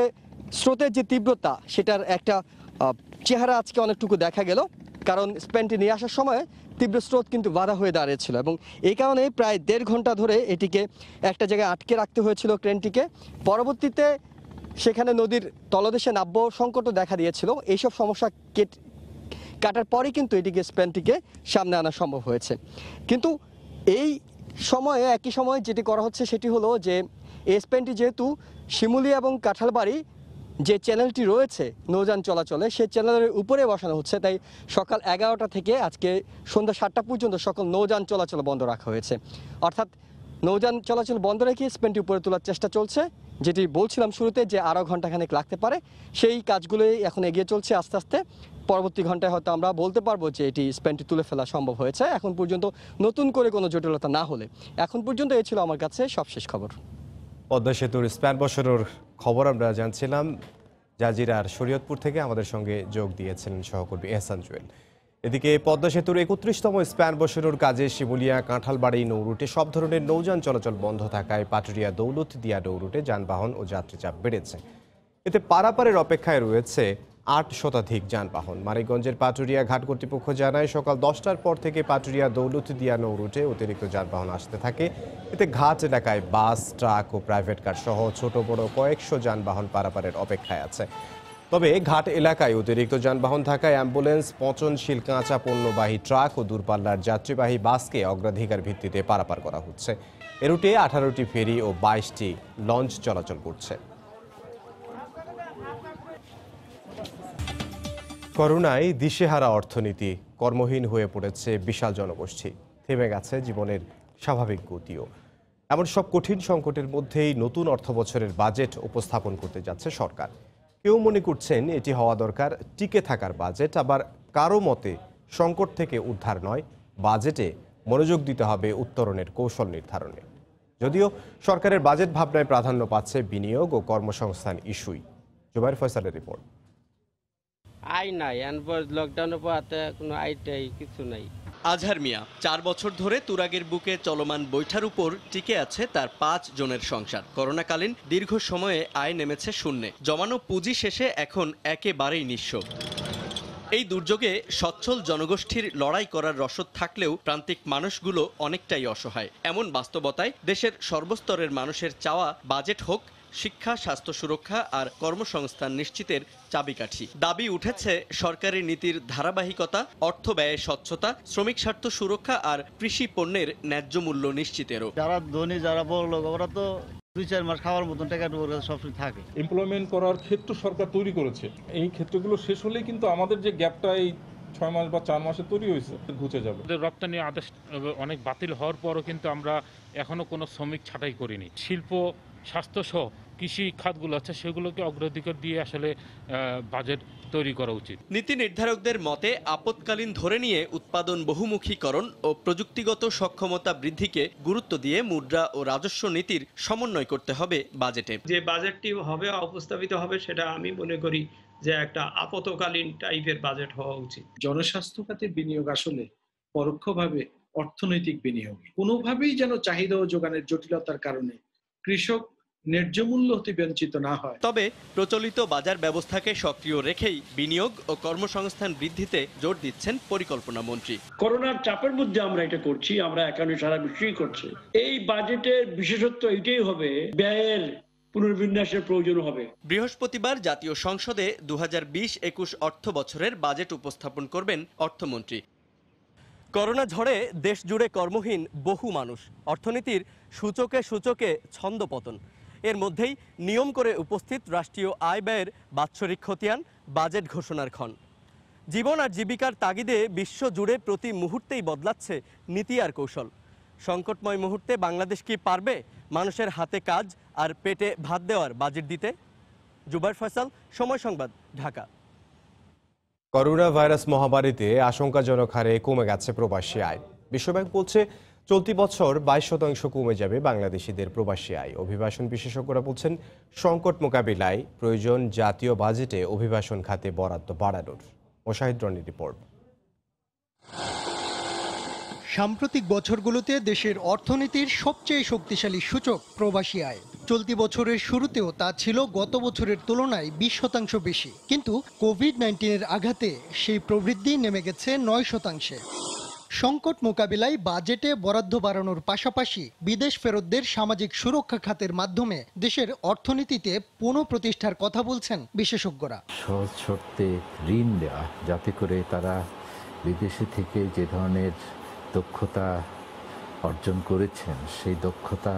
স্রোতের যে তীব্রতা সেটার একটা চেহারা আজকে অনেকটুকু দেখা গেল, কারণ স্প্যানটি নিয়ে আসার সময় তীব্র স্রোত কিন্তু বাধা হয়ে দাঁড়িয়েছিল, এবং এই কারণে প্রায় 1.5 ঘন্টা ধরে এটিকে একটা জায়গায় আটকে রাখতে হয়েছিল ক্রেনটিকে। পরবর্তীতে সেখানে নদীর তলদেশে নাব্য সংকটও দেখা দিয়েছিল। এইসব সমস্যা কাটার পরে কিন্তু এটিকে স্প্যানটিকে সামনে আনা সম্ভব হয়েছে। কিন্তু এই সময়ে একই সময় যেটি করা হচ্ছে সেটি হলো যে এই স্প্যানটি যেহেতু শিমুলী এবং কাঁঠালবাড়ি যে চ্যানেলটি রয়েছে নৌযান চলাচলে সেই চ্যানেলের উপরে বসানো হচ্ছে, তাই সকাল 11টা থেকে আজকে সন্ধ্যা 7টা পর্যন্ত সকল নৌযান চলাচল বন্ধ রাখা হয়েছে। অর্থাৎ নৌযান চলাচল বন্ধ রেখে স্প্যানটি উপরে তোলার চেষ্টা চলছে, যেটি বলছিলাম শুরুতে যে আরও ঘণ্টাখানেক লাগতে পারে। সেই কাজগুলোই এখন এগিয়ে চলছে আস্তে আস্তে। পরবর্তী ঘন্টায় হয়তো আমরা বলতে পারবো যে এটি স্প্যানটি তুলে ফেলা সম্ভব হয়েছে, এখন পর্যন্ত নতুন করে কোনো জটিলতা না হলে। এখন পর্যন্ত এই ছিল আমার কাছে সবশেষ খবর। পদ্মা সেতুর স্প্যান বসানোর খবর আমরা জানছিলাম জাজিরার শরীয়তপুর থেকে। আমাদের সঙ্গে যোগ দিয়েছেন সহকর্মী এহসান জুয়েল। এদিকে পদ্মা সেতুর 31তম স্প্যান বসানোর কাজে শিমুলিয়া কাঁঠালবাড়ি নৌরুটে সব ধরনের নৌযান চলাচল বন্ধ থাকায় পাটুরিয়া দৌলতদিয়া নৌরুটে যানবাহন ও যাত্রীচাপ বেড়েছে। এতে পারাপারের অপেক্ষায় রয়েছে 8 শতাধিক যানবাহন। মানিকগঞ্জের পাটুরিয়া ঘাট কর্তৃপক্ষ জানায় সকাল 10টার পর থেকে পাটুরিয়া দৌলতদিয়া নৌরুটে অতিরিক্ত যানবাহন আসতে থাকে। এতে ঘাট এলাকায় বাস, ট্রাক ও প্রাইভেট কার সহ ছোট বড় কয়েকশো যানবাহন পারাপারের অপেক্ষায় আছে। তবে ঘাট এলাকায় অতিরিক্ত যানবাহন থাকায় অ্যাম্বুলেন্স, পচনশীল কাঁচা পণ্যবাহী ট্রাক ও দূরপাল্লার যাত্রীবাহী বাসকে অগ্রাধিকার ভিত্তিতে পারাপার করা হচ্ছে। এ রুটে 18টি ফেরি ও 22টি লঞ্চ চলাচল করছে। করোনায় দিশেহারা অর্থনীতি, কর্মহীন হয়ে পড়েছে বিশাল জনগোষ্ঠী, থেমে গেছে জীবনের স্বাভাবিক গতিও। এমন সব কঠিন সংকটের মধ্যেই নতুন অর্থবছরের বাজেট উপস্থাপন করতে যাচ্ছে সরকার। কেউ মনে করছেন এটি হওয়া দরকার টিকে থাকার বাজেট, আবার কারো মতে সংকট থেকে উদ্ধার নয়, বাজেটে মনোযোগ দিতে হবে উত্তরণের কৌশল নির্ধারণে। যদিও সরকারের বাজেট ভাবনায় প্রাধান্য পাচ্ছে বিনিয়োগ ও কর্মসংস্থান ইস্যুই। জুবাইর ফয়সালের রিপোর্ট। আয় নাই, লকডাউনের পর কোনো আয়টাই কিছু নাই। আজহার মিয়া 4 বছর ধরে তুরাগের বুকে চলমান বৈঠার উপর টিকে আছে তার 5 জনের সংসার। করোনাকালীন দীর্ঘ সময়ে আয় নেমেছে শূন্যে, জমানো পুঁজি শেষে এখন একেবারেই নিঃস্ব। এই দুর্যোগে সচ্ছল জনগোষ্ঠীর লড়াই করার রসদ থাকলেও প্রান্তিক মানুষগুলো অনেকটাই অসহায়। এমন বাস্তবতায় দেশের সর্বস্তরের মানুষের চাওয়া বাজেট হোক শিক্ষা, স্বাস্থ্য সুরক্ষা আর কর্মসংস্থান নিশ্চিতের চাবিকাঠি। দাবি উঠেছে সরকারি নীতির ধারাবাহিকতা, অর্থ ব্যয়ে স্বচ্ছতা, শ্রমিক স্বার্থ সুরক্ষা আর কৃষি পণ্যের ন্যায্য মূল্য নিশ্চিতেরও। যারা ধনী, যারা বড় লোক, ওরা তো 2-4 মাস খাওয়ার মতন টাকা সবসময় থাকে। এমপ্লয়মেন্ট করার ক্ষেত্র সরকার তৈরি করেছে, এই ক্ষেত্রগুলো শেষ হলেই কিন্তু আমাদের যে গ্যাপটা এই 6 মাস বা 4 মাসে তৈরি হয়েছে ঘুচে যাবে। রপ্তানি আদেশ অনেক বাতিল হওয়ার পরও কিন্তু আমরা এখনো কোনো শ্রমিক ছাঁটাই করিনি। শিল্প, স্বাস্থ্যসহ কৃষি খাতগুলো আছে সেগুলোকে অগ্রাধিকার দিয়ে আসলে বাজেট তৈরি করা উচিত। নীতি নির্ধারকদের মতে আপৎকালীন ধরে নিয়ে উৎপাদন বহুমুখীকরণ ও প্রযুক্তিগত সক্ষমতা বৃদ্ধিকে গুরুত্ব দিয়ে মুদ্রা ও রাজস্ব নীতির সমন্বয় করতে হবে বাজেটে। যে বাজেটটি হবে উপস্থাপিত হবে সেটা আমি মনে করি যে একটা আপতকালীন টাইপের বাজেট হওয়া উচিত। জনস্বাস্থ্য খাতে বিনিয়োগ আসলে পরোক্ষভাবে অর্থনৈতিক বিনিয়োগ। কোনোভাবেই যেন চাহিদা ও যোগানের জটিলতার কারণে কৃষক ন্যায্য মূল্য হতে বঞ্চিত না হয়। তবে প্রচলিত বাজার ব্যবস্থাকে সক্রিয় রেখেই বিনিয়োগ ও কর্মসংস্থান বৃদ্ধিতে জোর দিচ্ছেন পরিকল্পনা মন্ত্রী। করোনার চাপের মধ্যে আমরা এটা করছি, আমরা একানে সারা বিশ্বই করছে। এই বাজেটের বিশেষত্ব এটাই হবে, ব্যয়ের পুনর্বিন্যাসের প্রয়োজন হবে। বৃহস্পতিবার জাতীয় সংসদে 2020-21 অর্থ বছরের বাজেট উপস্থাপন করবেন অর্থমন্ত্রী। করোনা ঝড়ে দেশ জুড়ে কর্মহীন বহু মানুষ, অর্থনীতির সূচকে সূচকে ছন্দপতন। এর মধ্যেই নিয়ম করে উপস্থিত রাষ্ট্রীয় আয় ব্যয়ের বাৎসরিক খতিয়ান, বাজেট ঘোষণার ক্ষণ। জীবন আর জীবিকার তাগিদে বিশ্ব জুড়ে প্রতি মুহূর্তেই বদলাচ্ছে নীতি আর কৌশল। সংকটময় মুহূর্তে বাংলাদেশ কি পারবে মানুষের হাতে কাজ আর পেটে ভাত দেওয়ার বাজেট দিতে? জুবাইর ফয়সাল, সময় সংবাদ, ঢাকা। করোনা ভাইরাস মহামারীতে আশঙ্কাজনক হারে কমে গেছে প্রবাসী আয়। বিশ্বব্যাংক বলছে চলতি বছর 22% কমে যাবে বাংলাদেশিদের প্রবাসী আয়। অভিবাসন বিশেষজ্ঞরা বলছেন সংকট মোকাবিলায় প্রয়োজন জাতীয় বাজেটে অভিবাসন খাতে বরাদ্দ বাড়ানোর। মোশাহিদ রনির রিপোর্ট। সাম্প্রতিক বছরগুলোতে দেশের অর্থনীতির সবচেয়ে শক্তিশালী সূচক প্রবাসী আয়। চলতি বছরের শুরুতেও তা ছিল গত বছরের তুলনায় 20% বেশি, কিন্তু কোভিড-19-এর আঘাতে সেই প্রবৃদ্ধি নেমে গেছে 9%। সংকট মোকাবিলায় বাজেটে বরাদ্দ বাড়ানোর পাশাপাশি বিদেশ ফেরতদের সামাজিক সুরক্ষা খাতের মাধ্যমে দেশের অর্থনীতিতে পুনঃপ্রতিষ্ঠার কথা বলছেন বিশেষজ্ঞরা। সহজ শর্তে ঋণ দেওয়া, যাতে করে তারা বিদেশে থেকে যে ধরনের দক্ষতা অর্জন করেছেন সেই দক্ষতা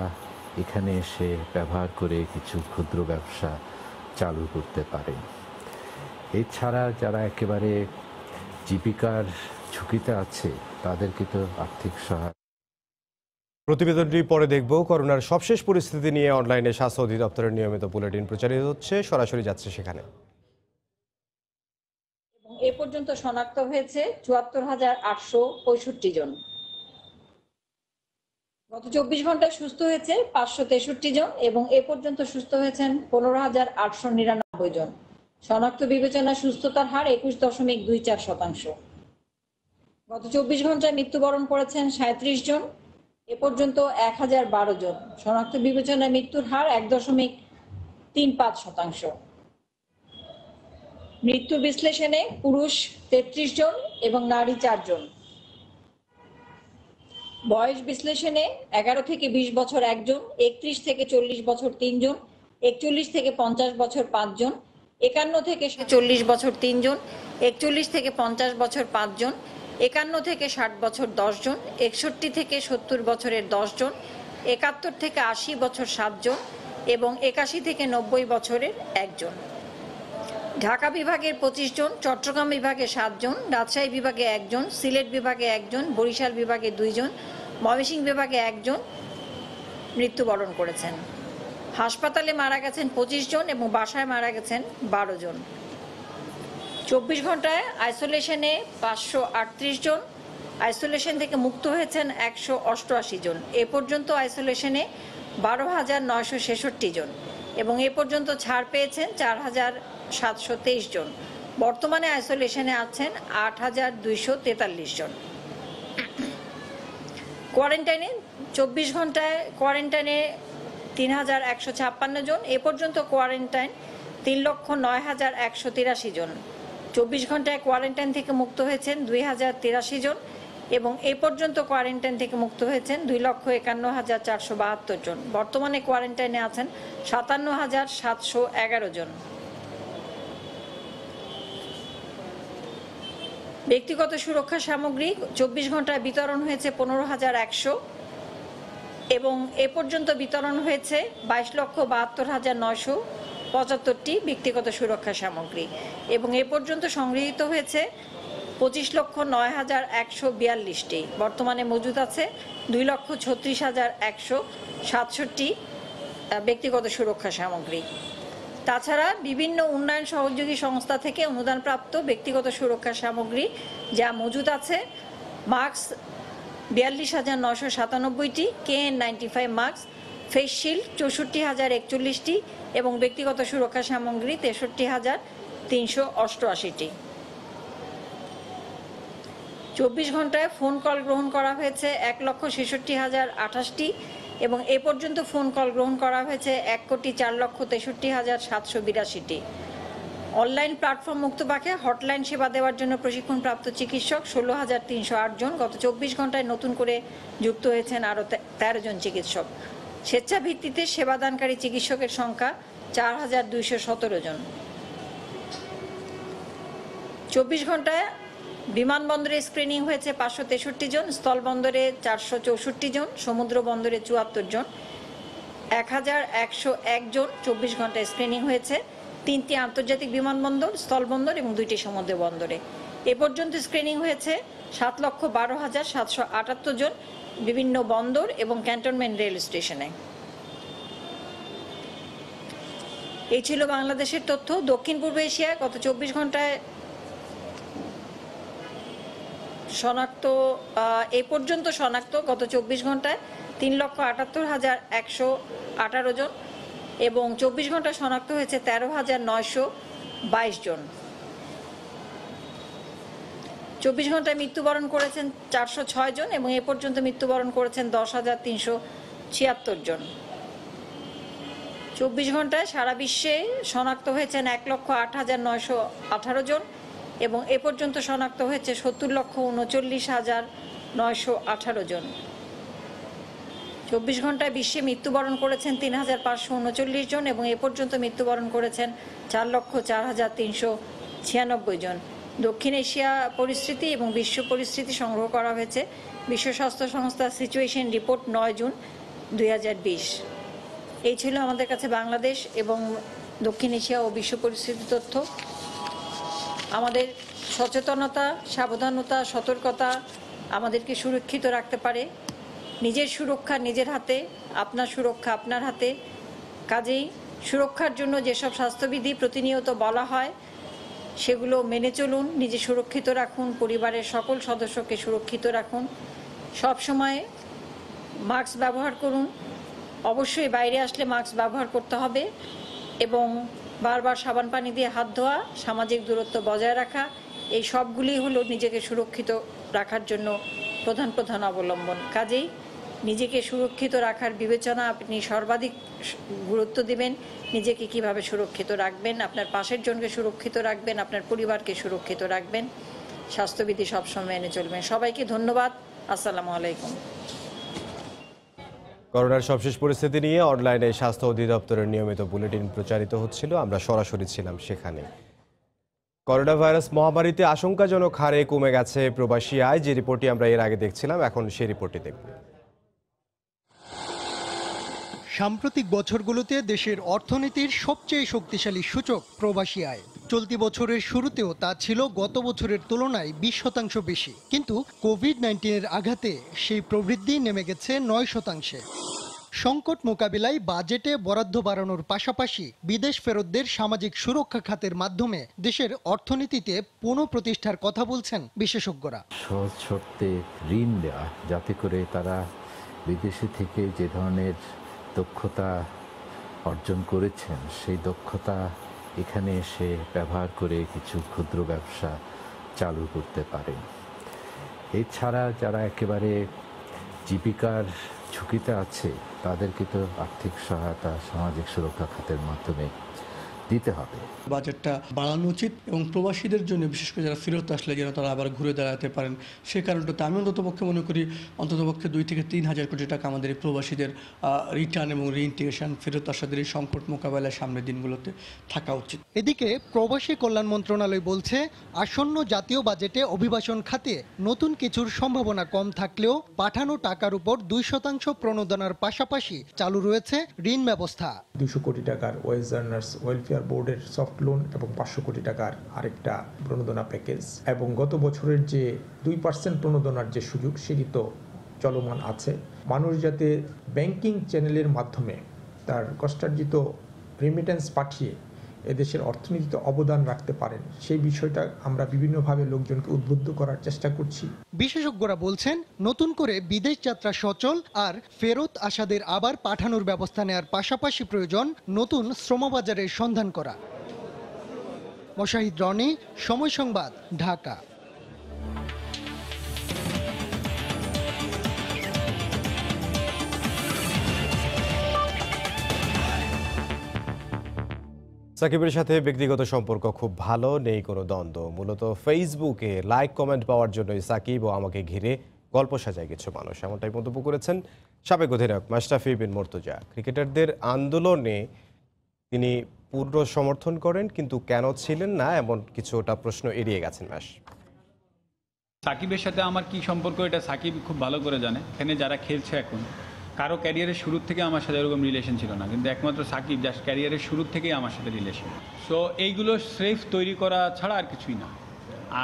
এখানে এসে ব্যবহার করে কিছু ক্ষুদ্র ব্যবসা চালু করতে পারেন। এছাড়া যারা একেবারে জীবিকার ঝুঁকিতে আছে তাদেরকে তো আর্থিক সহায়তা। প্রতিবেদনটি পরে দেখব। করোনার সবশেষ পরিস্থিতি নিয়ে অনলাইনে স্বাস্থ্য অধিদপ্তরের নিয়মিত বুলেটিন প্রচারিত হচ্ছে, সরাসরি যাচ্ছে সেখানে। এ পর্যন্ত শনাক্ত হয়েছে ৭৪,৮৬৫ জন। গত 24 ঘন্টায় সুস্থ হয়েছে 563 জন এবং এ পর্যন্ত সুস্থ হয়েছেন 15,899 জন। শনাক্ত বিবেচনা সুস্থতার হার 21.24%। গত 24 ঘন্টায় মৃত্যুবরণ করেছেন 37 জন, এ পর্যন্ত 1012 জন। শনাক্ত বিবেচনায় মৃত্যুর হার 1.35%। মৃত্যু বিশ্লেষণে পুরুষ 33 জন এবং নারী 4 জন। বয়স বিশ্লেষণে 11 থেকে 20 বছর 1 জন, 31 থেকে 40 বছর 3 জন, 41 থেকে 50 বছর 5 জন, 51 থেকে 40 বছর 3 জন, 41 থেকে 50 বছর 5 জন, 51 থেকে 60 বছর 10 জন, 61 থেকে 70 বছরের 10 জন, 71 থেকে 80 বছর 7 জন এবং 81 থেকে 90 বছরের 1 জন। ঢাকা বিভাগের 25 জন, চট্টগ্রাম বিভাগে 7 জন, রাজশাহী বিভাগে 1 জন, সিলেট বিভাগে 1 জন, বরিশাল বিভাগে 2 জন, ময়মনসিংহ বিভাগে 1 জন মৃত্যুবরণ করেছেন। হাসপাতালে মারা গেছেন 25 জন এবং বাসায় মারা গেছেন 12 জন। 24 ঘন্টায় আইসোলেশনে 538 জন, আইসোলেশন থেকে মুক্ত হয়েছেন 188 জন। এ পর্যন্ত আইসোলেশনে 12,966 জন এবং এ পর্যন্ত ছাড় পেয়েছেন 4,723 জন। বর্তমানে আইসোলেশনে আছেন 8,243 জন। কোয়ারেন্টাইনে 24 ঘন্টায় কোয়ারেন্টাইনে 3,156 জন। এ পর্যন্ত কোয়ারেন্টাইন 3,09,183 জন। 24 ঘন্টায় কোয়ারেন্টাইন থেকে মুক্ত হয়েছেন 2,083 জন এবং এ পর্যন্ত কোয়ারেন্টাইন থেকে মুক্ত হয়েছেন 2,51,472 জন। বর্তমানে কোয়ারেন্টাইনে আছেন 57,711 জন। ব্যক্তিগত সুরক্ষা সামগ্রী 24 ঘন্টায় বিতরণ হয়েছে 15,100 এবং এ পর্যন্ত বিতরণ হয়েছে 22,72,975টি ব্যক্তিগত সুরক্ষা সামগ্রী এবং এ পর্যন্ত সংগৃহীত হয়েছে 25,09,142টি। বর্তমানে মজুদ আছে 2,36,167 ব্যক্তিগত সুরক্ষা সামগ্রী। তাছাড়া বিভিন্ন উন্নয়ন সহযোগী সংস্থা থেকে অনুদানপ্রাপ্ত ব্যক্তিগত সুরক্ষা সামগ্রী যা মজুদ আছে: মাস্ক 42,997টি, KN95 মাস্ক, ফেস শিল্ড 64,041টি এবং ব্যক্তিগত সুরক্ষা সামগ্রী 63,388টি। 24 ঘন্টায় ফোন কল গ্রহণ করা হয়েছে 1,66,028টি এবং এ পর্যন্ত ফোন কল গ্রহণ করা হয়েছে 1,04,63,782টি। অনলাইন প্ল্যাটফর্ম মুক্তবাকে হটলাইন সেবা দেওয়ার জন্য প্রশিক্ষণপ্রাপ্ত চিকিৎসক 16,308 জন। গত 24 ঘন্টায় নতুন করে যুক্ত হয়েছেন আরও 13 জন চিকিৎসক। স্বেচ্ছাভিত্তিতে সেবাদানকারী চিকিৎসকের সংখ্যা 4,217 জন। 24 ঘন্টায় বিমানবন্দরে স্ক্রিনিং হয়েছে 563 জন, স্থলবন্দরে 464 জন, সমুদ্র বন্দরে 74 জন, 1,101 জন 24 ঘন্টায় স্ক্রিনিং হয়েছে। 3টি আন্তর্জাতিক বিমানবন্দর, স্থলবন্দর এবং 2টি সমুদ্র বন্দরে। এ পর্যন্ত স্ক্রিনিং হয়েছে 7,12,778 জন বিভিন্ন বন্দর এবং ক্যান্টনমেন্ট রেল স্টেশনে। এই ছিল বাংলাদেশের তথ্য। দক্ষিণ পূর্ব এশিয়ায় গত 24 ঘন্টায় এ পর্যন্ত শনাক্ত গত 24 ঘন্টায় 3,78,118 জন এবং 24 ঘন্টা শনাক্ত হয়েছে 13,922 জন। 24 ঘন্টায় মৃত্যুবরণ করেছেন 406 জন এবং এ পর্যন্ত মৃত্যুবরণ করেছেন 10,376 জন। 24 ঘন্টায় সারা বিশ্বে শনাক্ত হয়েছেন 1,08,918 জন এবং এ পর্যন্ত শনাক্ত হয়েছে 70,39,918 জন। 24 ঘন্টায় বিশ্বে মৃত্যুবরণ করেছেন 3,539 জন এবং এ পর্যন্ত মৃত্যুবরণ করেছেন 4,04,396 জন। দক্ষিণ এশিয়া পরিস্থিতি এবং বিশ্ব পরিস্থিতি সংগ্রহ করা হয়েছে বিশ্ব স্বাস্থ্য সংস্থার সিচুয়েশন রিপোর্ট 9 জুন 2020। এই ছিল আমাদের কাছে বাংলাদেশ এবং দক্ষিণ এশিয়া ও বিশ্ব পরিস্থিতি তথ্য। আমাদের সচেতনতা, সাবধানতা, সতর্কতা আমাদেরকে সুরক্ষিত রাখতে পারে। নিজের সুরক্ষা নিজের হাতে, আপনার সুরক্ষা আপনার হাতে। কাজেই সুরক্ষার জন্য যেসব স্বাস্থ্যবিধি প্রতিনিয়ত বলা হয় সেগুলো মেনে চলুন, নিজে সুরক্ষিত রাখুন, পরিবারের সকল সদস্যকে সুরক্ষিত রাখুন। সব সময় মাস্ক ব্যবহার করুন, অবশ্যই বাইরে আসলে মাস্ক ব্যবহার করতে হবে এবং বারবার সাবান পানি দিয়ে হাত ধোয়া, সামাজিক দূরত্ব বজায় রাখা, এই সবগুলি হলো নিজেকে সুরক্ষিত রাখার জন্য প্রধান অবলম্বন। কাজেই নিজেকে সুরক্ষিত রাখার বিবেচনা আপনি সর্বাধিক গুরুত্ব দিবেন। নিজেকে কিভাবে সুরক্ষিত রাখবেন, আপনার পাশের জনকে সুরক্ষিত রাখবেন, আপনার পরিবারকে সুরক্ষিত রাখবেন, স্বাস্থ্যবিধি সবসময় মেনে চলবেন। সবাইকে ধন্যবাদ। আসসালামু আলাইকুম। করোনার সবশেষ পরিস্থিতি নিয়ে অনলাইনে স্বাস্থ্য অধিদপ্তরের নিয়মিত বুলেটিন প্রচারিত হচ্ছিল, আমরা সরাসরি ছিলাম সেখানে। করোনা ভাইরাস মহামারীতে আশঙ্কাজনক হারে কমে গেছে প্রবাসী আয়, যে রিপোর্টটি আমরা এর আগে দেখছিলাম, এখন সেই রিপোর্টটি দেখব। সাম্প্রতিক বছরগুলোতে দেশের অর্থনীতির সবচেয়ে শক্তিশালী সূচক প্রবাসী আয়। চলতি বছরের শুরুতেও তা ছিল গত বছরের তুলনায় 20% বেশি, কিন্তু কোভিড-19 আঘাতে সেই প্রবৃদ্ধি নেমে গেছে 9%। সংকট মোকাবিলায় বাজেটে বরাদ্দ বাড়ানোর পাশাপাশি বিদেশ ফেরতদের সামাজিক সুরক্ষা খাতের মাধ্যমে দেশের অর্থনীতিতে পুনঃপ্রতিষ্ঠার কথা বলছেন বিশেষজ্ঞরা। সহজ শর্তে ঋণ দেওয়া, যাতে করে তারা বিদেশে থেকে যে ধরনের দক্ষতা অর্জন করেছেন সেই দক্ষতা এখানে এসে ব্যবহার করে কিছু ক্ষুদ্র ব্যবসা চালু করতে পারেন। এছাড়া যারা একেবারে জীবিকার ঝুঁকিতে আছে তাদেরকে তো আর্থিক সহায়তা সামাজিক সুরক্ষা খাতের মাধ্যমে দিতে হবে। বাজেটটা বাড়ানো উচিত এবং প্রবাসীদের জন্য, বিশেষ করে যারা ফেরত আসলে যেন তারা আবার ঘুরে দাঁড়াতে পারেন, সে কারণটাতে আমি অন্ততপক্ষে মনে করি অন্ততপক্ষে 2 থেকে 3 হাজার কোটি টাকা আমাদের এই প্রবাসীদের রিটার্ন এবং রিইন্টিগ্রেশন ফেরত আসাদের এই সংকট মোকাবেলায় সামনের দিনগুলোতে থাকা উচিত। এদিকে প্রবাসী কল্যাণ মন্ত্রণালয় বলছে, আসন্ন জাতীয় বাজেটে অভিবাসন খাতে নতুন কিছুর সম্ভাবনা কম থাকলেও পাঠানো টাকার উপর 2% প্রণোদনার পাশাপাশি চালু রয়েছে ঋণ ব্যবস্থা। 200 কোটি টাকার ওয়েজ আর্নার্স ওয়েলফেয়ার বোর্ডের সফট লোন এবং 500 কোটি টাকার আরেকটা প্রণোদনা প্যাকেজ, এবং গত বছরের যে 2% প্রণোদনার যে সুযোগ সেটি তো চলমান আছে। মানুষ যাতে ব্যাংকিং চ্যানেলের মাধ্যমে তার কষ্টার্জিত রেমিটেন্স পাঠিয়ে এদেশের অর্থনীতিতে অবদান রাখতে পারেন, সেই বিষয়টা আমরা বিভিন্নভাবে লোকজনকে উদ্বুদ্ধ করার চেষ্টা করছি। বিশেষজ্ঞরা বলছেন, নতুন করে বিদেশ যাত্রা সচল আর ফেরত আসাদের আবার পাঠানোর ব্যবস্থা নেওয়ার পাশাপাশি প্রয়োজন নতুন শ্রমবাজারের সন্ধান করা। মোশাহিদ রনি, সময় সংবাদ, ঢাকা। সাকিবের সাথে ব্যক্তিগত সম্পর্ক খুব ভালো, নেই কোনো দ্বন্দ্ব। মূলত ফেসবুকে লাইক কমেন্ট পাওয়ার জন্যই সাকিব ও আমাকে ঘিরে গল্প সাজায় কিছু মানুষ, এমনটাই মন্তব্য করেছেন সাবেক অধিনায়ক মাশরাফি বিন মুর্তজা। ক্রিকেটারদের আন্দোলনে তিনি পূর্ণ সমর্থন করেন, কিন্তু কেন ছিলেন না এমন কিছুটা প্রশ্ন এড়িয়ে গেছেন ম্যাশ। সাকিবের সাথে আমার কি সম্পর্ক এটা সাকিব খুব ভালো করে জানে। এখানে যারা খেলছে এখন কারো ক্যারিয়ারের শুরুর থেকে আমার সাথে এরকম রিলেশন ছিল না, কিন্তু একমাত্র সাকিব যার ক্যারিয়ারের শুরুর থেকেই আমার সাথে রিলেশন। সো এইগুলো স্রেফ তৈরি করা ছাড়া আর কিছুই না।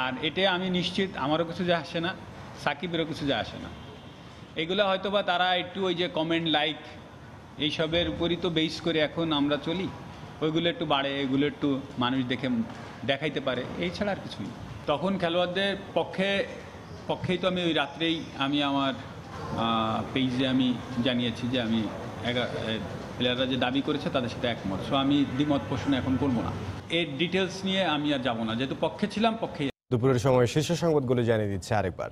আর এটা আমি নিশ্চিত আমারও কিছু যা আসে না, সাকিবেরও কিছু যা আসে না। এগুলো হয়তোবা তারা একটু ওই যে কমেন্ট লাইক এইসবের উপরই তো বেস করে এখন আমরা চলি, ওইগুলো একটু বাড়ে, এগুলো একটু মানুষ দেখে দেখাইতে পারে, এই ছাড়া আর কিছুই। তখন খেলোয়াড়দের পক্ষেই তো আমি ওই রাত্রেই আমি আমার পেজে আমি জানিয়েছি যে আমি প্লেয়াররা যে দাবি করেছে তাদের সাথে একমত। সো আমি দ্বিমত পোষণ এখন করবো না, এর ডিটেলস নিয়ে আমি আর যাবো না, যেহেতু পক্ষে ছিলাম পক্ষেই। দুপুরের সময় শীর্ষ সংবাদগুলো জানিয়ে দিচ্ছে আরেকবার।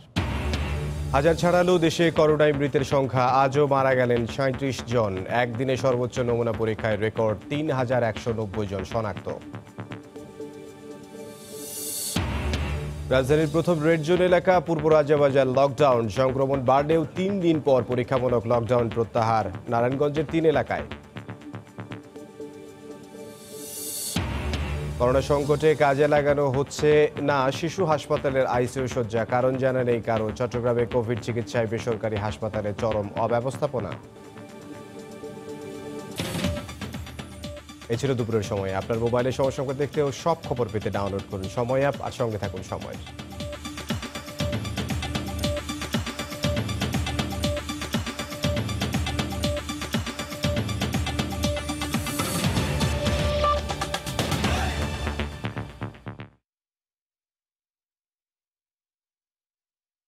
হাজার ছাড়ালেও দেশে করোনায় মৃতের সংখ্যা, আজও মারা গেলেন 37 জন। একদিনে সর্বোচ্চ নমুনা পরীক্ষায় রেকর্ড, 3190 জন শনাক্ত। রাজধানীর প্রথম রেড জোন এলাকা পূর্ব রাজাবাজার লকডাউন। সংক্রমণ বাড়লেও 3 দিন পর পরীক্ষামূলক লকডাউন প্রত্যাহার নারায়ণগঞ্জের 3 এলাকায়। করোনা সংকটে কাজে লাগানো হচ্ছে না শিশু হাসপাতালের আইসিইউ শয্যা, কারণ জানা নেই কারো। চট্টগ্রামে কোভিড চিকিৎসায় বেসরকারি হাসপাতালে চরম অব্যবস্থাপনা। এই ছিল দুপুরের সময়। আপনার মোবাইলে সময় সংবাদ দেখতে ও সব খবর পেতে ডাউনলোড করুন সময় অ্যাপ আর সঙ্গে থাকুন সময়।